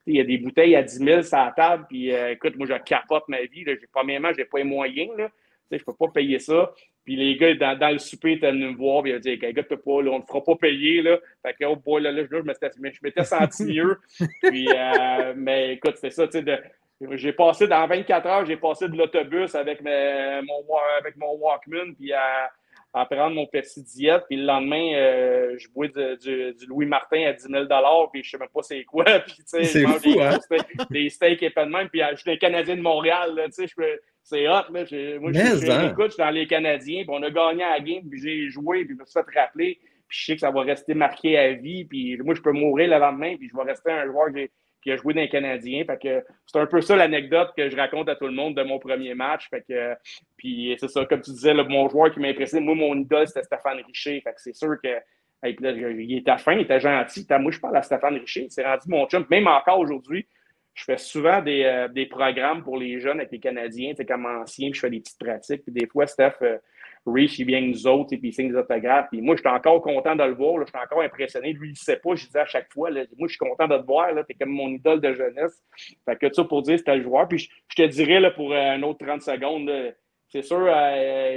il y a des bouteilles à 10 000 sur la table, puis écoute, moi, je capote ma vie, là, premièrement, j'ai pas les moyens, là. Je ne peux pas payer ça. Puis les gars, dans le souper, ils étaient venus me voir. Puis ils ont dit, gars, on ne te fera pas payer. Là. Fait que, oh boy, là, je m'étais senti mieux. Puis, mais écoute, c'était ça. J'ai passé, dans 24 heures, j'ai passé de l'autobus avec mon Walkman, puis à prendre mon Pepsi Diète. Puis le lendemain, je bois du Louis Martin à 10 000 $, puis je ne sais même pas c'est quoi. Puis, tu sais, je mange des steaks et pas de même. Puis, je suis un Canadien de Montréal, là, tu sais, c'est hot, là. Moi, je suis dans les Canadiens, puis on a gagné à la game, puis j'ai joué, puis je me suis fait rappeler, puis je sais que ça va rester marqué à vie, puis moi, je peux mourir le lendemain, puis je vais rester un joueur qui a joué dans les Canadiens. Fait que c'est un peu ça l'anecdote que je raconte à tout le monde de mon premier match. Fait que, puis c'est ça, comme tu disais, là, mon joueur qui m'a impressionné, moi, mon idole, c'était Stéphane Richer. Fait que c'est sûr que hey, là, il était fin, il était gentil. Moi, je parle à Stéphane Richer, c'est rendu mon chum. Même encore aujourd'hui, je fais souvent des programmes pour les jeunes avec les Canadiens, comme anciens, puis je fais des petites pratiques. Puis des fois, Steph Rich, il vient avec nous autres, puis il signe des autographes. Puis moi, je suis encore content de le voir, là, je suis encore impressionné. Lui, il ne sait pas, je disais à chaque fois, là, moi, je suis content de te voir, tu es comme mon idole de jeunesse. Fait que ça, pour dire, c'était le joueur. Puis je te dirais, là, pour un autre 30 secondes, là, c'est sûr,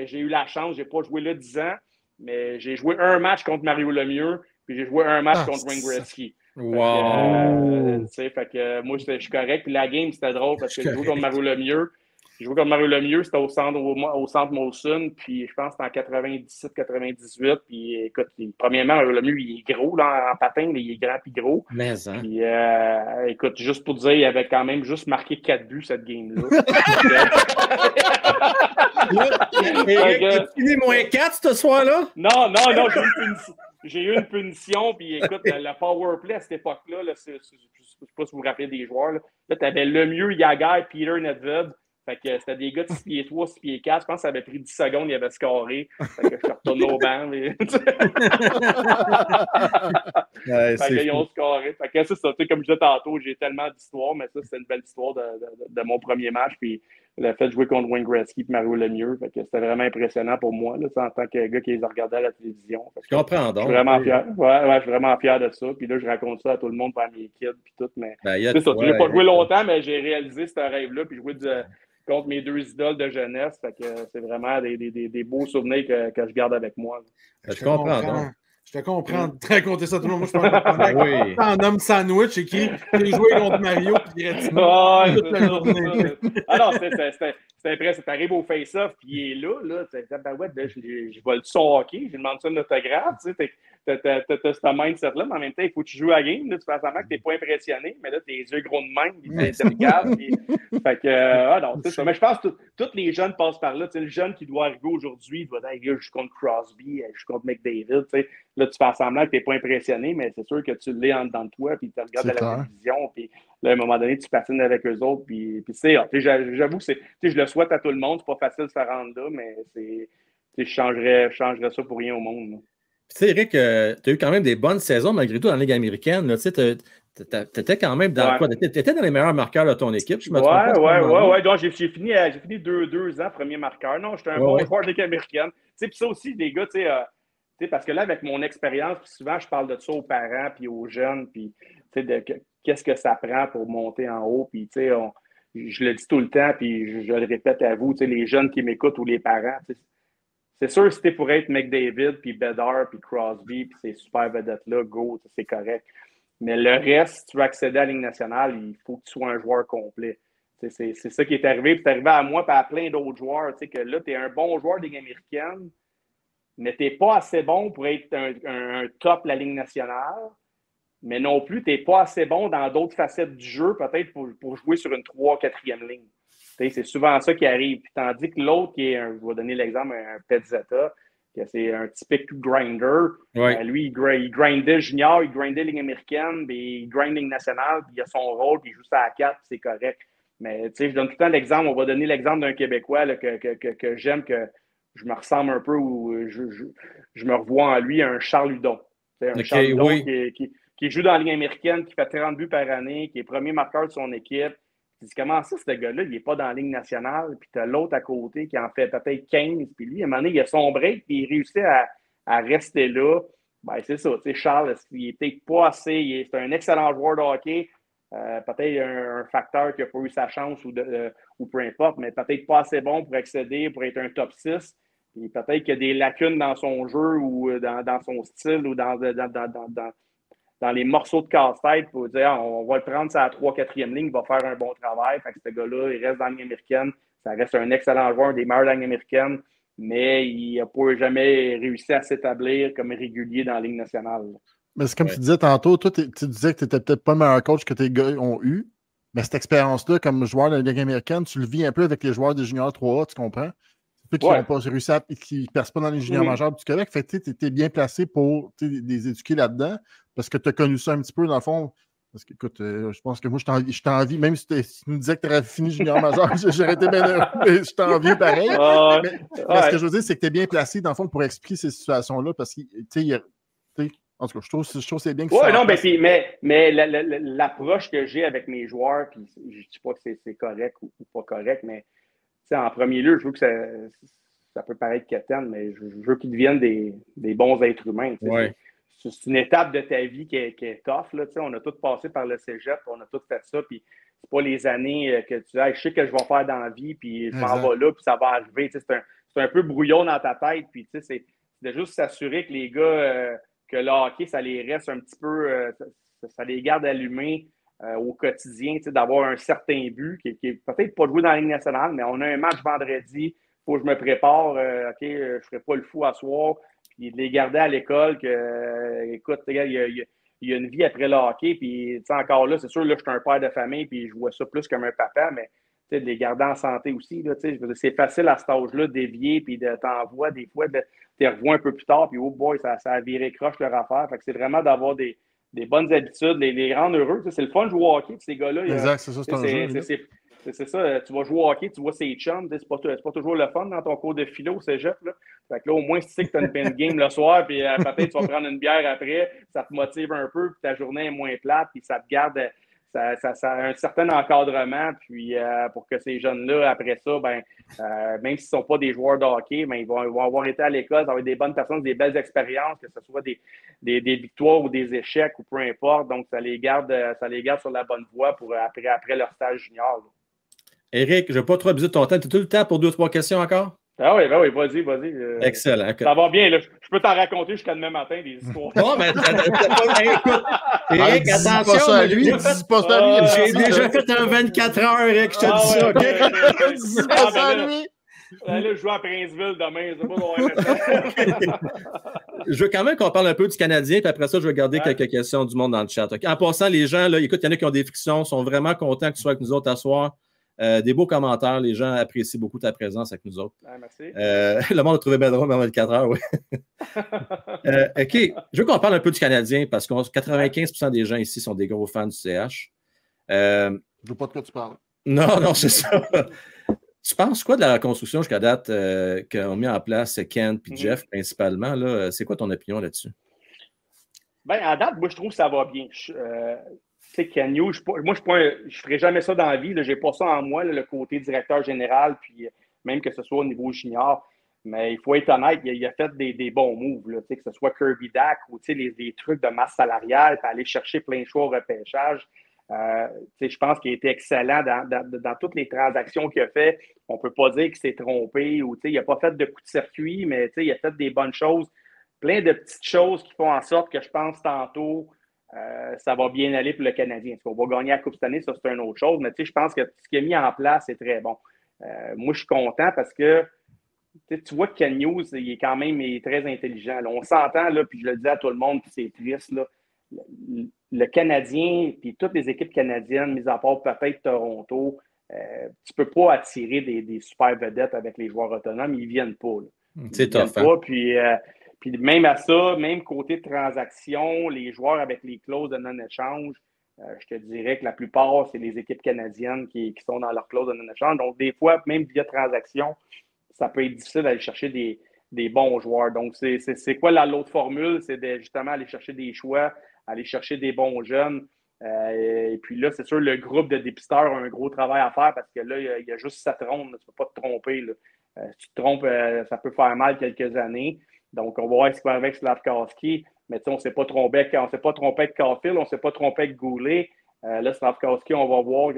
j'ai eu la chance, je n'ai pas joué là 10 ans, mais j'ai joué un match contre Mario Lemieux, puis j'ai joué un match contre Wayne Gretzky.
Wow!
Fait que moi, je suis correct. Puis la game, c'était drôle parce que j'ai joué contre Mario Lemieux. J'ai joué contre Mario Lemieux, c'était au centre Molson. Puis je pense que c'était en 97-98. Puis écoute, premièrement, Mario Lemieux, il est gros là, en patin. Il est grand puis gros.
Mais, hein.
Puis écoute, juste pour dire, il avait quand même juste marqué 4 buts cette game-là.
Tu fini -4 ce soir-là?
Non, j'ai eu une punition, puis écoute, le power play à cette époque-là, je ne sais pas si vous vous rappelez des joueurs, là tu avais Lemieux, Jagr, Peter Nedved. Fait que c'était des gars de 6 pieds 3, 6 pieds 4. Je pense que ça avait pris 10 secondes, il avait scoré. Fait que je suis retourné au banc. Fait qu'ils ont scoré. Fait que c'est ça, comme je disais tantôt, j'ai tellement d'histoires, mais ça, c'est une belle histoire de mon premier match. Puis le fait de jouer contre Wayne Gretzky et Mario Lemieux. Fait que c'était vraiment impressionnant pour moi, là, en tant que gars qui les a regardés à la télévision.
Je comprends donc.
Je suis vraiment fier. Ouais, je suis vraiment fier de ça. Puis là, je raconte ça à tout le monde, par mes kids, puis tout. Mais j'ai pas joué longtemps, mais j'ai réalisé ce rêve-là, puis joué contre mes 2 idoles de jeunesse. Fait que c'est vraiment des beaux souvenirs que je garde avec moi.
Je comprends donc.
Je te comprends de raconter ça à tout le monde. Moi, je pense en homme sandwich écrit j'ai joué contre Mario puis Gretzky.
Ah non, c'est impressionnant. Tu arrives au face-off puis il est là. Tu je vole du son hockey, je demande ça un autographe. Tu sais, t'as ce mindset-là, mais en même temps, il faut que tu joues à la game. Là, tu fais semblant que tu n'es pas impressionné, mais là, tes yeux gros de même, puis tu regardes. Fait que, non, c'est ça. Mais je pense que tous les jeunes passent par là. Tu sais, le jeune qui doit arriver aujourd'hui, il doit dire, je suis contre Crosby, je suis contre McDavid. Tu sais. Là, tu fais semblant que tu n'es pas impressionné, mais c'est sûr que tu l'es en dedans de toi, puis tu regardes à la télévision, puis là, à un moment donné, tu patines avec eux autres, puis c'est j'avoue que je le souhaite à tout le monde, c'est pas facile de se rendre là, mais je changerais ça pour rien au monde.
Tu sais, Eric, tu as eu quand même des bonnes saisons malgré tout dans la Ligue américaine. Tu étais quand même dans quoi? Tu étais dans les meilleurs marqueurs de ton équipe, je me trompe pas.
Ouais. Donc, j'ai fini 2 ans premier marqueur. Non, j'étais un bon joueur de Ligue américaine. Puis ça aussi, les gars, tu sais, parce que là, avec mon expérience, souvent, je parle de ça aux parents puis aux jeunes, puis qu'est-ce que ça prend pour monter en haut. Puis, tu sais, je le dis tout le temps, puis je le répète à vous, tu sais, les jeunes qui m'écoutent ou les parents, c'est sûr, si t'es pour être McDavid, puis Bedard, puis Crosby, puis ces super vedettes-là, go, c'est correct. Mais le reste, si tu veux accéder à la Ligue nationale, il faut que tu sois un joueur complet. C'est ça qui est arrivé. Puis c'est arrivé à moi et à plein d'autres joueurs. Que là, tu es un bon joueur de Ligue américaine, mais tu n'es pas assez bon pour être un top de la Ligue nationale. Mais non plus, tu n'es pas assez bon dans d'autres facettes du jeu, peut-être pour jouer sur une 3-4e ligne. C'est souvent ça qui arrive. Puis, tandis que l'autre, qui est, je vais donner l'exemple, un Pezzetta, c'est un typique grinder. Lui, il grindait junior, il grindait Ligue américaine, puis il grind Ligue nationale, puis il a son rôle, puis il joue ça à 4, puis c'est correct. Mais je donne tout le temps l'exemple. On va donner l'exemple d'un Québécois là, que j'aime, que je me ressemble un peu, ou je me revois en lui, un Charles Hudon. Un Charles Hudon qui joue dans la Ligue américaine, qui fait 30 buts par année, qui est premier marqueur de son équipe. Tu dis, comment ça, ce gars-là, il n'est pas dans la Ligue nationale, puis tu as l'autre à côté qui en fait peut-être 15, puis lui, à un moment donné, il a son break, puis il réussit à rester là. Ben, c'est ça, tu sais, Charles, il n'est peut-être pas assez, c'est un excellent joueur de hockey, peut-être un facteur qui n'a pas eu sa chance ou peu importe, mais peut-être pas assez bon pour accéder, pour être un top 6, puis peut-être qu'il y a des lacunes dans son jeu ou dans son style ou dans les morceaux de casse-tête pour dire on va le prendre ça à 3-4e ligne, il va faire un bon travail. Fait que ce gars-là, il reste dans la Ligue américaine. Ça reste un excellent joueur, un des meilleurs de la Ligue américaine, mais il n'a pas jamais réussi à s'établir comme régulier dans la Ligue nationale.
Mais c'est comme tu disais tantôt, toi, tu disais que tu n'étais peut-être pas le meilleur coach que tes gars ont eu, mais cette expérience-là, comme joueur de la Ligue américaine, tu le vis un peu avec les joueurs des juniors 3A, tu comprends? Ceux qui n'ont pas réussi qui ne percent pas dans les juniors majeurs du Québec. Fait que tu étais bien placé pour les éduquer là-dedans parce que tu as connu ça un petit peu dans le fond. Parce que, écoute, je pense que moi, je t'envie, même si tu nous disais que tu aurais fini junior majeur, j'aurais été bien heureux, mais je t'envie pareil. Mais ce que je veux dire, c'est que tu es bien placé dans le fond pour expliquer ces situations-là parce que, en tout cas, je trouve que c'est bien que
ça. Oui, non, mais l'approche que j'ai avec mes joueurs, puis je ne dis pas que c'est correct ou pas correct, mais en premier lieu, je veux que ça peut paraître quétaine, mais je veux qu'ils deviennent des bons êtres humains. C'est une étape de ta vie qui est tough. Là, on a tous passé par le cégep, on a tous fait ça, puis c'est pas les années que tu dis je sais que je vais faire dans la vie, puis je m'en vais là, puis ça va arriver. C'est un peu brouillon dans ta tête, puis c'est de juste s'assurer que les gars, que le hockey, ça les reste un petit peu, ça les garde allumés. Au quotidien, d'avoir un certain but qui est peut-être pas joué dans la Ligue nationale, mais on a un match vendredi, il faut que je me prépare, OK, je ne ferai pas le fou à soir, puis de les garder à l'école, écoute, il y a une vie après le hockey, puis encore là, c'est sûr, là, je suis un père de famille, puis je vois ça plus comme un papa, mais de les garder en santé aussi, là, c'est facile à cet âge-là de dévier, puis de t'envoyer des fois, tu les revois un peu plus tard, puis oh boy, ça a viré croche leur affaire, fait que c'est vraiment d'avoir des bonnes habitudes, les rendre heureux. C'est le fun de jouer au hockey, ces gars-là.
Exact, c'est ça, c'est un jeu.
C'est ça, tu vas jouer au hockey, tu vois ses chums, c'est pas toujours le fun dans ton cours de philo au cégep. Là. Fait que là, au moins, si tu sais que tu as une pen game le soir, puis peut-être tu vas prendre une bière après, ça te motive un peu, puis ta journée est moins plate, puis ça te garde ça a un certain encadrement, puis pour que ces jeunes-là, après ça, même s'ils ne sont pas des joueurs de hockey, ils vont avoir été à l'école, ça va être des bonnes personnes, des belles expériences, que ce soit des victoires ou des échecs ou peu importe. Donc, ça les garde sur la bonne voie pour après leur stage junior. Là.
Éric, je ne vais pas trop abuser de ton temps. Tu as tout le temps pour 2-3 questions encore?
Ah oui, vas-y.
Excellent.
Ça va bien, là. Je peux t'en raconter jusqu'à demain matin des histoires.
Bon, mais écoute, Éric, attention.
Dis pas ça à lui.
J'ai déjà fait un 24 heures, Éric, je te dis ça, OK?
Dis pas ça à lui.
Là, je joue à Princeville demain. C'est pas
Je veux quand même qu'on parle un peu du Canadien, puis après ça, je vais garder quelques questions du monde dans le chat. Okay? En passant, les gens, là, écoute, il y en a qui ont des frictions, sont vraiment contents que tu sois avec nous autres à soir. Des beaux commentaires, les gens apprécient beaucoup ta présence avec nous autres.
Merci.
Le monde a trouvé bien drôle, mais 24 heures, oui. OK, je veux qu'on parle un peu du Canadien, parce que 95% des gens ici sont des gros fans du CH.
Je ne veux pas de quoi tu parles.
Non, c'est ça. Tu penses quoi de la reconstruction jusqu'à date qu'ont mis en place Ken et Jeff, principalement? Là? C'est quoi ton opinion là-dessus?
À date, moi, je trouve que ça va bien. Ken Hughes, moi, je ne ferai jamais ça dans la vie. Je n'ai pas ça en moi, là, le côté directeur général, puis même que ce soit au niveau junior. Mais il faut être honnête, il a fait des bons moves, là, que ce soit Kirby Dack ou les trucs de masse salariale, puis aller chercher plein de choix au repêchage. Je pense qu'il a été excellent dans toutes les transactions qu'il a fait. On ne peut pas dire qu'il s'est trompé ou il n'a pas fait de coup de circuit, mais il a fait des bonnes choses. Plein de petites choses qui font en sorte que je pense tantôt ça va bien aller pour le Canadien. Est-ce qu'on va gagner la Coupe cette année? Ça, c'est une autre chose. Mais je pense que ce qu'il a mis en place est très bon. Moi, je suis content parce que tu vois que Ken Hughes, il est très intelligent. Là. On s'entend, là, puis je le dis à tout le monde, puis c'est triste. Là. Le Canadien, puis toutes les équipes canadiennes, mis à part peut-être Toronto, tu ne peux pas attirer des super vedettes avec les joueurs autonomes. Ils ne viennent pas.
C'est tough.
Puis même à ça, même côté de transaction, les joueurs avec les clauses de non-échange, je te dirais que la plupart, c'est les équipes canadiennes qui sont dans leur clause de non-échange. Donc, des fois, même via transaction, ça peut être difficile d'aller chercher des bons joueurs. Donc, c'est quoi l'autre formule? C'est justement aller chercher des choix, aller chercher des bons jeunes. Et puis là, c'est sûr, le groupe de dépisteurs a un gros travail à faire parce que là, il y a juste 7 rondes. Tu ne peux pas te tromper. Là. Si tu te trompes, ça peut faire mal quelques années. Donc, on va voir ce qui va avec Slafkowski. Mais on ne s'est pas trompé avec Caulfield, on ne s'est pas trompé avec Goulet. Là, Slafkowski, on va voir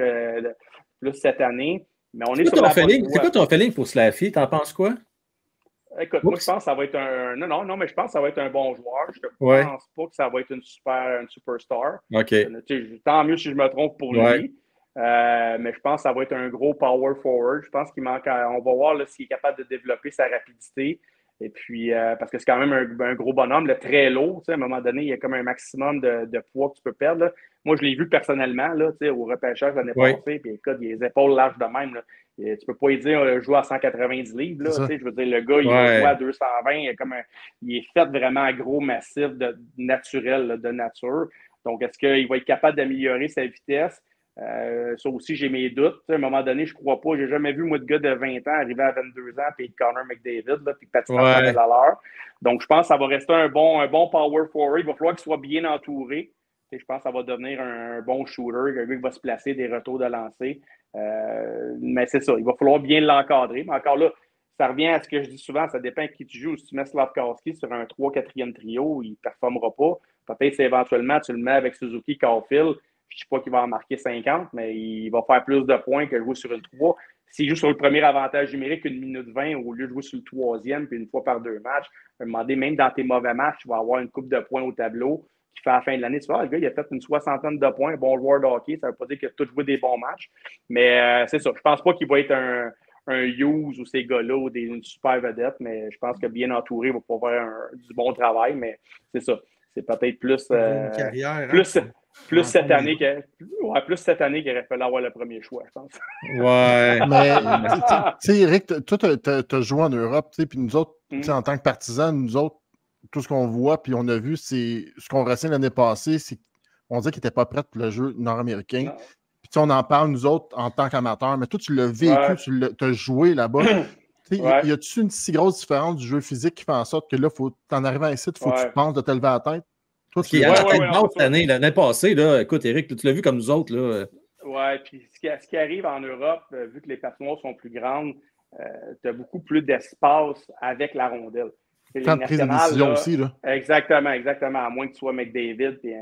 plus cette année. Mais on est sur la bonne voie.
C'est quoi ton feeling pour Slaffy? T'en penses quoi?
Écoute, moi, je pense que ça va être Non, mais je pense que ça va être un bon joueur. Je ne pense pas que ça va être une superstar.
OK.
Tant mieux si je me trompe pour lui. Mais je pense que ça va être un gros power forward. Je pense qu'il manque. On va voir s'il est capable de développer sa rapidité. Et puis, parce que c'est quand même un gros bonhomme, très lourd. À un moment donné, il y a comme un maximum de poids que tu peux perdre. Là. Moi, je l'ai vu personnellement là, au repêchage l'année passée. Puis, écoute, il a les épaules larges de même. Là. Tu ne peux pas lui dire jouer à 190 livres. Là, je veux dire, le gars, il va jouer à 220. Il est fait vraiment gros, massif, naturel, là, de nature. Donc, est-ce qu'il va être capable d'améliorer sa vitesse? Ça aussi, j'ai mes doutes. À un moment donné, je ne crois pas. Je n'ai jamais vu, moi, de gars de 20 ans arriver à 22 ans puis Connor McDavid, là, puis patiner à l'heure. Donc, je pense que ça va rester un bon power forward. Il va falloir qu'il soit bien entouré. Je pense que ça va devenir un bon shooter, un gars qui va se placer des retours de lancer. Mais c'est ça, il va falloir bien l'encadrer. Mais encore là, ça revient à ce que je dis souvent, ça dépend à qui tu joues. Si tu mets Slafkowski sur un 3-4e trio, il ne performera pas. Peut-être éventuellement, tu le mets avec Suzuki, Caulfield. Je ne sais pas qu'il va en marquer 50, mais il va faire plus de points que jouer sur une 3. S'il joue sur le premier avantage numérique, 1 minute 20, au lieu de jouer sur le 3e, puis une fois par 2 matchs, je vais demander, même dans tes mauvais matchs, tu vas avoir une coupe de points au tableau qui fait à la fin de l'année. Tu vois, le gars, il a fait une 60aine de points, bon joueur de hockey, ça ne veut pas dire qu'il a tout joué des bons matchs. Mais c'est ça, je ne pense pas qu'il va être un Hughes ou ces gars-là ou une super vedette, mais je pense que bien entouré, il va pouvoir faire du bon travail, mais c'est ça. C'est peut-être plus... Plus cette année qu'il aurait fallu avoir le premier choix, je pense.
Ouais.
Mais, tu sais, Eric, toi, tu as joué en Europe, puis nous autres, en tant que partisans, nous autres, tout ce qu'on voit, puis on a vu, c'est ce qu'on ressent l'année passée, c'est qu'on disait qu'il n'était pas prêt pour le jeu nord-américain. Puis on en parle, nous autres, en tant qu'amateurs, mais toi, tu l'as vécu, tu as joué là-bas. Y a-t-il une si grosse différence du jeu physique qui fait en sorte que là, t'en arrives à ici, il faut que tu penses de te lever à la tête?
Il y a une basse cette année. L'année passée, là, écoute, Éric, tu l'as vu comme nous autres. Là.
Oui, puis ce qui arrive en Europe, vu que les patinoires sont plus grandes, tu as beaucoup plus d'espace avec la rondelle.
Temps de prise de décision aussi. Là.
Exactement. À moins que tu sois McDavid et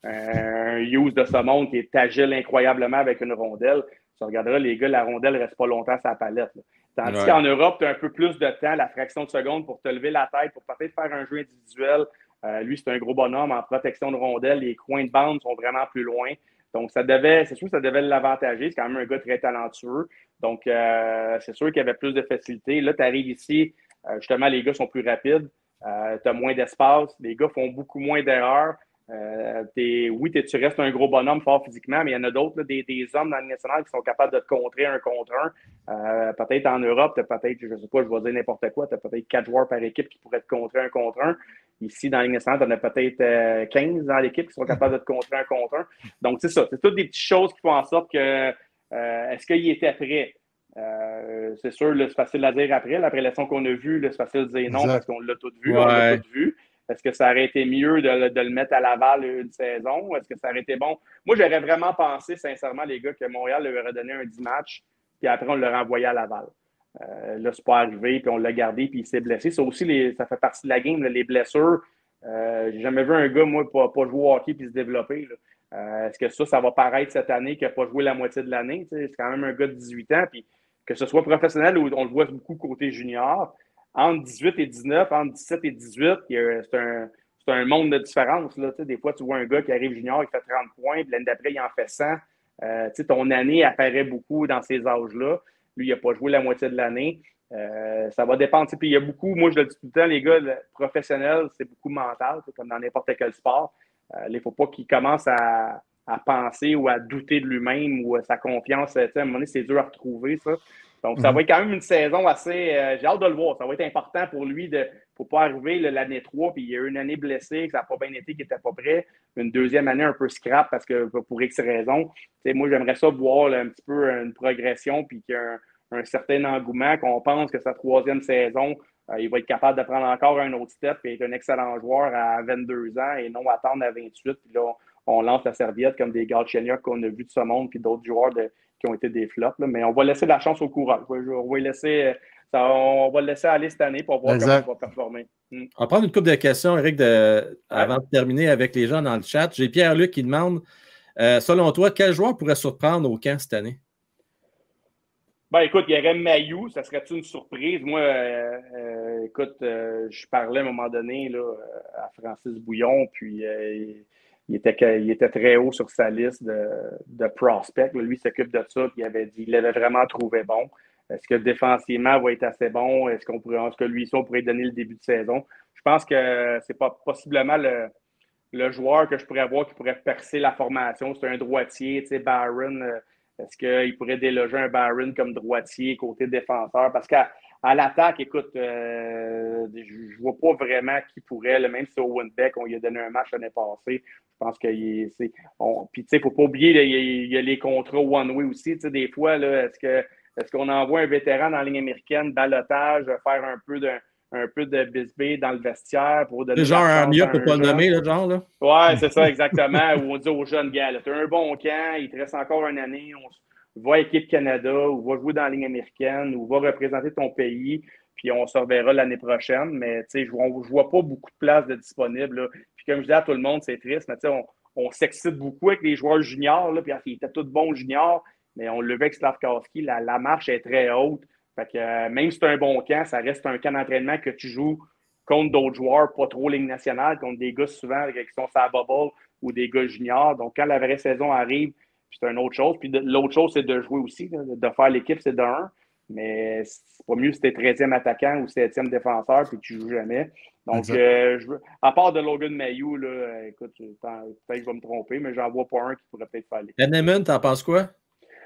un Hughes de ce monde qui est agile incroyablement avec une rondelle. Tu regarderas, les gars, la rondelle ne reste pas longtemps sur la palette. Là. Tandis qu'en Europe, tu as un peu plus de temps, la fraction de seconde pour te lever la tête, pour peut-être faire un jeu individuel. Lui, c'est un gros bonhomme en protection de rondelle. Les coins de bande sont vraiment plus loin. Donc, c'est sûr que ça devait l'avantager. C'est quand même un gars très talentueux. Donc, c'est sûr qu'il y avait plus de facilité. Là, tu arrives ici, justement, les gars sont plus rapides. Tu as moins d'espace. Les gars font beaucoup moins d'erreurs. Tu restes un gros bonhomme fort physiquement, mais il y en a d'autres, des hommes dans le national qui sont capables de te contrer un contre un. Peut-être en Europe, tu as peut-être, je ne sais pas, je vais dire n'importe quoi, tu as peut-être 4 joueurs par équipe qui pourraient te contrer un contre un. Ici, dans la Ligue nationale, tu en as peut-être 15 dans l'équipe qui sont capables de te contrer un contre un. Donc, c'est ça. C'est toutes des petites choses qui font en sorte que est-ce qu'il était prêt? C'est sûr, là, c'est facile à dire après. Après la leçon qu'on a vue, c'est facile de dire non parce qu'on l'a tout vu. Ouais. On l'a tout vu. Est-ce que ça aurait été mieux de le mettre à Laval une saison? Est-ce que ça aurait été bon? Moi, j'aurais vraiment pensé, sincèrement, les gars, que Montréal lui aurait donné un 10 matchs, puis après, on l'aurait envoyé à Laval. Là, c'est pas arrivé, puis on l'a gardé, puis il s'est blessé. Ça aussi, ça fait partie de la game, là, les blessures. J'ai jamais vu un gars, moi, pas jouer au hockey puis se développer. Est-ce que ça va paraître cette année qu'il n'a pas joué la moitié de l'année? C'est quand même un gars de 18 ans, puis que ce soit professionnel ou on le voit beaucoup côté junior, entre 18 et 19, entre 17 et 18, c'est un monde de différence. Là. Des fois, tu vois un gars qui arrive junior, il fait 30 points, puis l'année d'après, il en fait 100. Ton année apparaît beaucoup dans ces âges-là. Lui, il n'a pas joué la moitié de l'année. Ça va dépendre. Puis il y a beaucoup, moi je le dis tout le temps, les gars, le professionnel, c'est beaucoup mental, comme dans n'importe quel sport. Il ne faut pas qu'il commence à penser ou à douter de lui-même ou sa confiance. À un moment donné, c'est dur à retrouver, ça. Donc, ça va être quand même une saison assez... j'ai hâte de le voir. Ça va être important pour lui de ne pas arriver l'année 3, puis il y a eu une année blessée, que ça n'a pas bien été, qu'il n'était pas prêt. Une deuxième année un peu scrap parce que pour X raisons. Moi, j'aimerais ça voir là, un petit peu une progression, puis qu'il y a un certain engouement, qu'on pense que sa troisième saison, il va être capable de prendre encore un autre step et être un excellent joueur à 22 ans et non attendre à 28. Puis là, on lance la serviette comme des Galchenyuk qu'on a vu de ce monde, puis d'autres joueurs qui ont été des flops. Là. Mais on va laisser de la chance au courage. On va le laisser aller cette année pour voir comment il va performer.
On va prendre une couple de questions, Éric, avant de terminer avec les gens dans le chat. J'ai Pierre-Luc qui demande, selon toi, quel joueur pourrait surprendre au camp cette année?
Ben, écoute, il y aurait Mailloux, ça serait-tu une surprise? Moi, écoute, je parlais à un moment donné là, à Francis Bouillon, puis il était très haut sur sa liste de prospects. Lui, il s'occupe de ça, puis il avait dit qu'il l'avait vraiment trouvé bon. Est-ce que défensivement, il va être assez bon? Est-ce que lui, ça, on pourrait donner le début de saison? Je pense que c'est pas possiblement le joueur que je pourrais voir qui pourrait percer la formation. C'est un droitier, tu sais, Barron. Est-ce qu'il pourrait déloger un Barron comme droitier côté défenseur? Parce qu'à l'attaque, écoute, je vois pas vraiment qui pourrait, même si Owen Beck, on lui a donné un match l'année passée. Je pense que puis tu sais, il ne faut pas oublier, il y a les contrats one-way aussi. Des fois, là, est-ce qu'on envoie un vétéran dans la ligne américaine, balotage, faire un peu de bisbee dans le vestiaire pour donner.
C'est genre un mieux pour ne pas le nommer, le genre, là?
Oui, c'est ça, exactement. Où on dit aux jeunes gars, tu as un bon camp, il te reste encore une année, va à Équipe Canada, ou va jouer dans la ligne américaine, ou va représenter ton pays, puis on se reverra l'année prochaine. Mais tu sais, je ne vois pas beaucoup de places de disponibles. Là. Puis comme je dis à tout le monde, c'est triste, mais tu sais, on s'excite beaucoup avec les joueurs juniors, là, puis ils étaient tous bons juniors, mais on le voit avec Slavkovski, la marche est très haute. Fait que même si c'est un bon camp, ça reste un camp d'entraînement que tu joues contre d'autres joueurs, pas trop Ligue nationale, contre des gars souvent qui sont sur la bubble ou des gars juniors. Donc, quand la vraie saison arrive, c'est une autre chose. Puis l'autre chose, c'est de jouer aussi, là, de faire l'équipe, c'est de 1. Mais c'est pas mieux si t'es 13e attaquant ou 7e défenseur puis que tu joues jamais. Donc, à part de Logan Mailloux, là, écoute, peut-être que je vais me tromper, mais j'en vois pas un qui pourrait peut-être faire l'équipe.
Henneman, t'en penses quoi?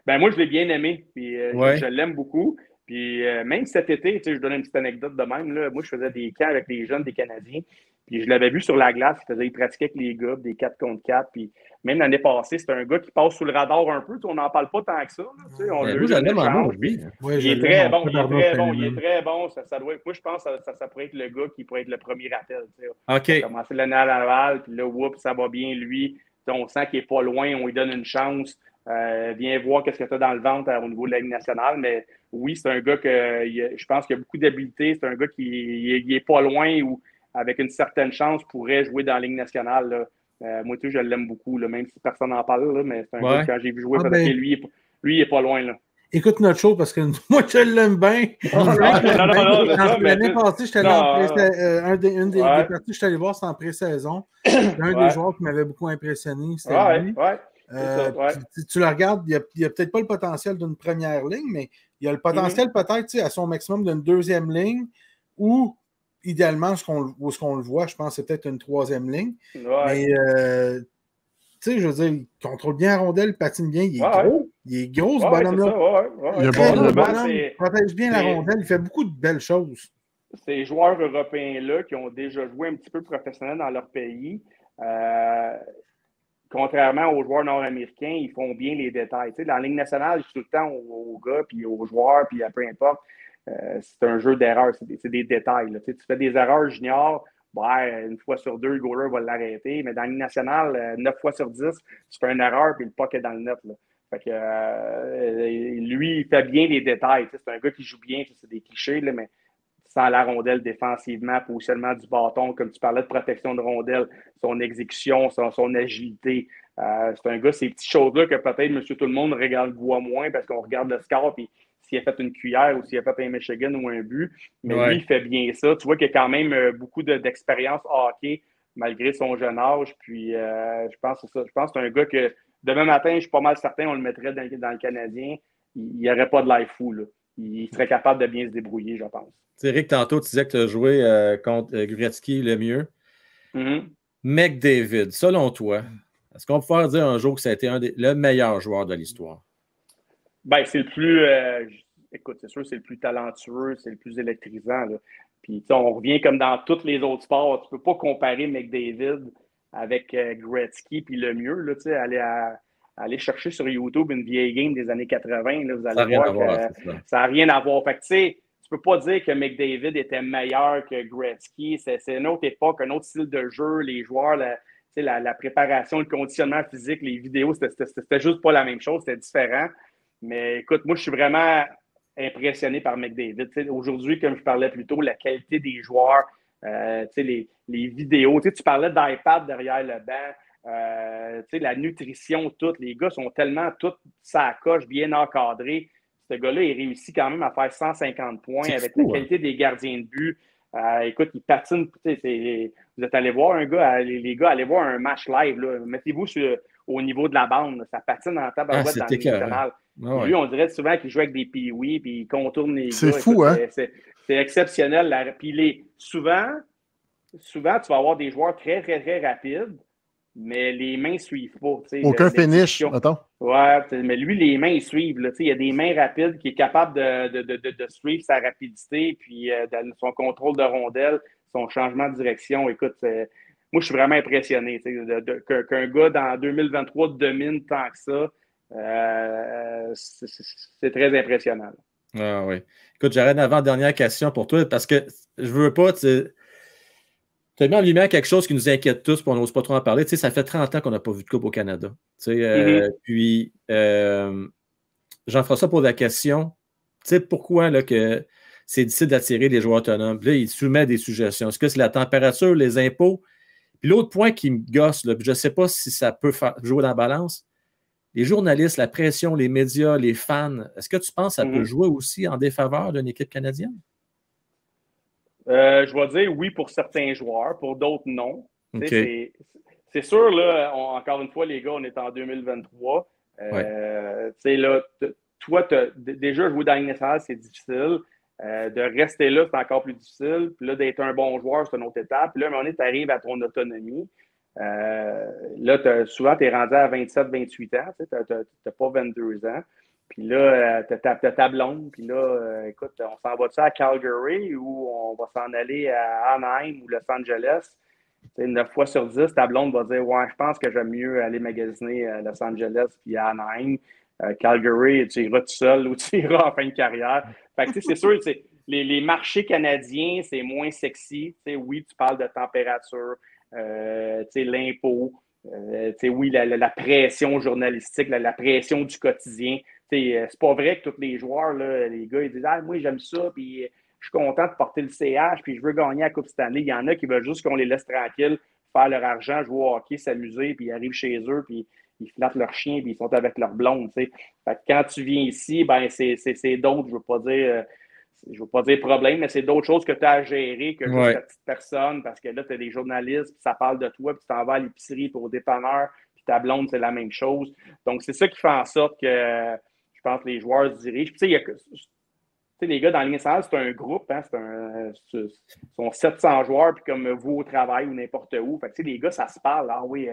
Ben moi, je l'ai bien aimé. Puis je l'aime beaucoup. Puis même cet été, tu sais, je donne une petite anecdote de même. Là, moi, je faisais des camps avec les jeunes des Canadiens. Puis je l'avais vu sur la glace, il pratiquait avec les gars, des 4 contre 4. Puis même l'année passée, c'était un gars qui passe sous le radar un peu. On n'en parle pas tant que ça. On l'a eu une chance. Il est très bon. Il est très bon. Ça doit être, moi, je pense que ça pourrait être le gars qui pourrait être le premier rappel.
OK.
Il a commencé l'année à Laval, puis là, ça va bien, lui. On sent qu'il n'est pas loin, on lui donne une chance. Viens voir qu'est-ce que tu as dans le ventre au niveau de la Ligue nationale. Mais oui, c'est un gars je pense qu'il a beaucoup d'habileté. C'est un gars qui n'est pas loin ou avec une certaine chance pourrait jouer dans la Ligue nationale. Là. Moi, je l'aime beaucoup, là, même si personne n'en parle. Là, mais c'est un gars que quand j'ai vu jouer, lui, il n'est pas loin. Là.
Écoute notre show parce que moi, je l'aime bien. L'année passée, j'étais allé une des parties que je suis allé voir, c'était en pré-saison. Un des joueurs qui m'avait beaucoup impressionné, c'était lui. Tu le regardes, il n'y a peut-être pas le potentiel d'une première ligne, mais il y a le potentiel peut-être à son maximum d'une deuxième ligne ou idéalement, ce qu'on le voit, je pense que c'est peut-être une troisième ligne. Mais tu sais, je veux dire, il contrôle bien la rondelle, il patine bien, il est gros. Il est gros, ce bonhomme-là. Il protège bien la rondelle, il fait beaucoup de belles choses.
Ces joueurs européens-là qui ont déjà joué un petit peu professionnel dans leur pays, contrairement aux joueurs nord-américains, ils font bien les détails. Tu sais, dans la Ligue nationale, je suis tout le temps aux gars, puis aux joueurs, puis à peu importe. C'est un jeu d'erreurs, c'est des détails. Là. Tu fais des erreurs juniors, une fois sur deux, le goaler va l'arrêter, mais dans la Ligue nationale, 9 fois sur 10, tu fais une erreur, puis le puck est dans le net. Là. Fait que, lui, il fait bien les détails. C'est un gars qui joue bien, c'est des clichés, là, mais sans la rondelle défensivement, positionnement du bâton, comme tu parlais de protection de rondelle, son exécution, son agilité. C'est un gars, ces petites choses-là que peut-être monsieur tout le monde voit moins parce qu'on regarde le score puis s'il a fait une cuillère ou s'il a fait un Michigan ou un but. Mais lui, il fait bien ça. Tu vois qu'il a quand même beaucoup d'expérience hockey malgré son jeune âge. Puis je pense que c'est ça. Je pense que c'est un gars que demain matin, je suis pas mal certain, on le mettrait dans le Canadien. Il n'y aurait pas de life fou. Là. Il serait capable de bien se débrouiller, je pense.
Eric, tantôt, tu disais que tu as joué contre Gretzky le mieux. McDavid, selon toi, est-ce qu'on peut pouvoir dire un jour que ça a été le meilleur joueur de l'histoire?
Ben, c'est le plus... écoute, c'est sûr, c'est le plus talentueux, c'est le plus électrisant. Là. Puis, on revient comme dans tous les autres sports. Tu ne peux pas comparer McDavid avec Gretzky puis le mieux. Là, aller chercher sur YouTube une vieille game des années 80. Là, vous allez voir que ça n'a rien à voir. Fait que, tu sais, tu peux pas dire que McDavid était meilleur que Gretzky. C'est une autre époque, un autre style de jeu. Les joueurs, la préparation, le conditionnement physique, les vidéos, c'était juste pas la même chose. C'était différent. Mais écoute, moi, je suis vraiment impressionné par McDavid. Aujourd'hui, comme je parlais plus tôt, la qualité des joueurs, les vidéos. Tu parlais d'iPad derrière le banc. La nutrition, les gars sont tellement tous ça coche, bien encadrés. Ce gars-là, il réussit quand même à faire 150 points avec la qualité des gardiens de but. Écoute, il patine. Vous êtes allés voir un gars, les gars, allez voir un match live. Là. Mettez-vous au niveau de la bande. Là. Ça patine en tabarouette dans le national. Lui, on dirait souvent qu'il joue avec des pee-wee puis il contourne les gars.
C'est fou, hein?
C'est exceptionnel. Puis souvent, tu vas avoir des joueurs très, très, très rapides, mais les mains ne suivent pas.
Aucun finish, attends.
Ouais, mais lui, les mains, ils suivent. Là, il y a des mains rapides qui est capable de suivre sa rapidité, puis son contrôle de rondelle, son changement de direction. Écoute, moi, je suis vraiment impressionné qu'un gars dans 2023 domine tant que ça. C'est très impressionnant.
Ah oui. Écoute, j'aurais une avant-dernière question pour toi parce que je veux pas... Tu as mis en lumière quelque chose qui nous inquiète tous, puis on n'ose pas trop en parler. Tu sais, ça fait 30 ans qu'on n'a pas vu de coupe au Canada. Tu sais, Puis, Jean-François pose la question, tu sais, pourquoi là, que c'est difficile d'attirer des joueurs autonomes? Puis là, il soumet des suggestions. Est-ce que c'est la température, les impôts? Puis l'autre point qui me gosse, là, je ne sais pas si ça peut jouer dans la balance, les journalistes, la pression, les médias, les fans, est-ce que tu penses que ça peut jouer aussi en défaveur d'une équipe canadienne?
Je vais dire oui pour certains joueurs, pour d'autres non. Okay. C'est sûr, là, encore une fois, les gars, on est en 2023. Là, toi, déjà jouer dans la Ligue nationale, c'est difficile. De rester là, c'est encore plus difficile. Puis là, d'être un bon joueur, c'est une autre étape. Puis là, à un moment donné, tu arrives à ton autonomie. Là, souvent, tu es rendu à 27-28 ans. Tu n'as pas 22 ans. Puis là, tu as ta blonde. Puis là, écoute, on s'en va-tu à Calgary ou on va s'en aller à Anaheim ou Los Angeles? 9 fois sur 10, ta blonde va dire « Ouais, je pense que j'aime mieux aller magasiner à Los Angeles puis à Anaheim. Calgary, tu iras tout seul ou tu iras en fin de carrière. » Fait que c'est sûr, les marchés canadiens, c'est moins sexy. Oui, tu parles de température, l'impôt, oui, la pression journalistique, la pression du quotidien. C'est pas vrai que tous les joueurs, là, les gars, ils disent « Ah, moi, j'aime ça, puis je suis content de porter le CH, puis je veux gagner la Coupe Stanley. » Il y en a qui veulent juste qu'on les laisse tranquilles, faire leur argent, jouer au hockey, s'amuser, puis ils arrivent chez eux, puis ils flattent leur chien, puis ils sont avec leur blonde. Fait que quand tu viens ici, ben c'est d'autres, je ne veux pas dire problème, mais c'est d'autres choses que tu as à gérer que juste ta petite personne, parce que là, tu as des journalistes, puis ça parle de toi, puis tu t'en vas à l'épicerie pour au dépanneur, puis ta blonde, c'est la même chose. Donc, c'est ça qui fait en sorte que je pense que les joueurs se dirigent. Puis, les gars dans la Ligue nationale, c'est un groupe, hein, ils sont 700 joueurs, puis comme vous au travail ou n'importe où. Fait que, les gars, ça se parle. Ah oui,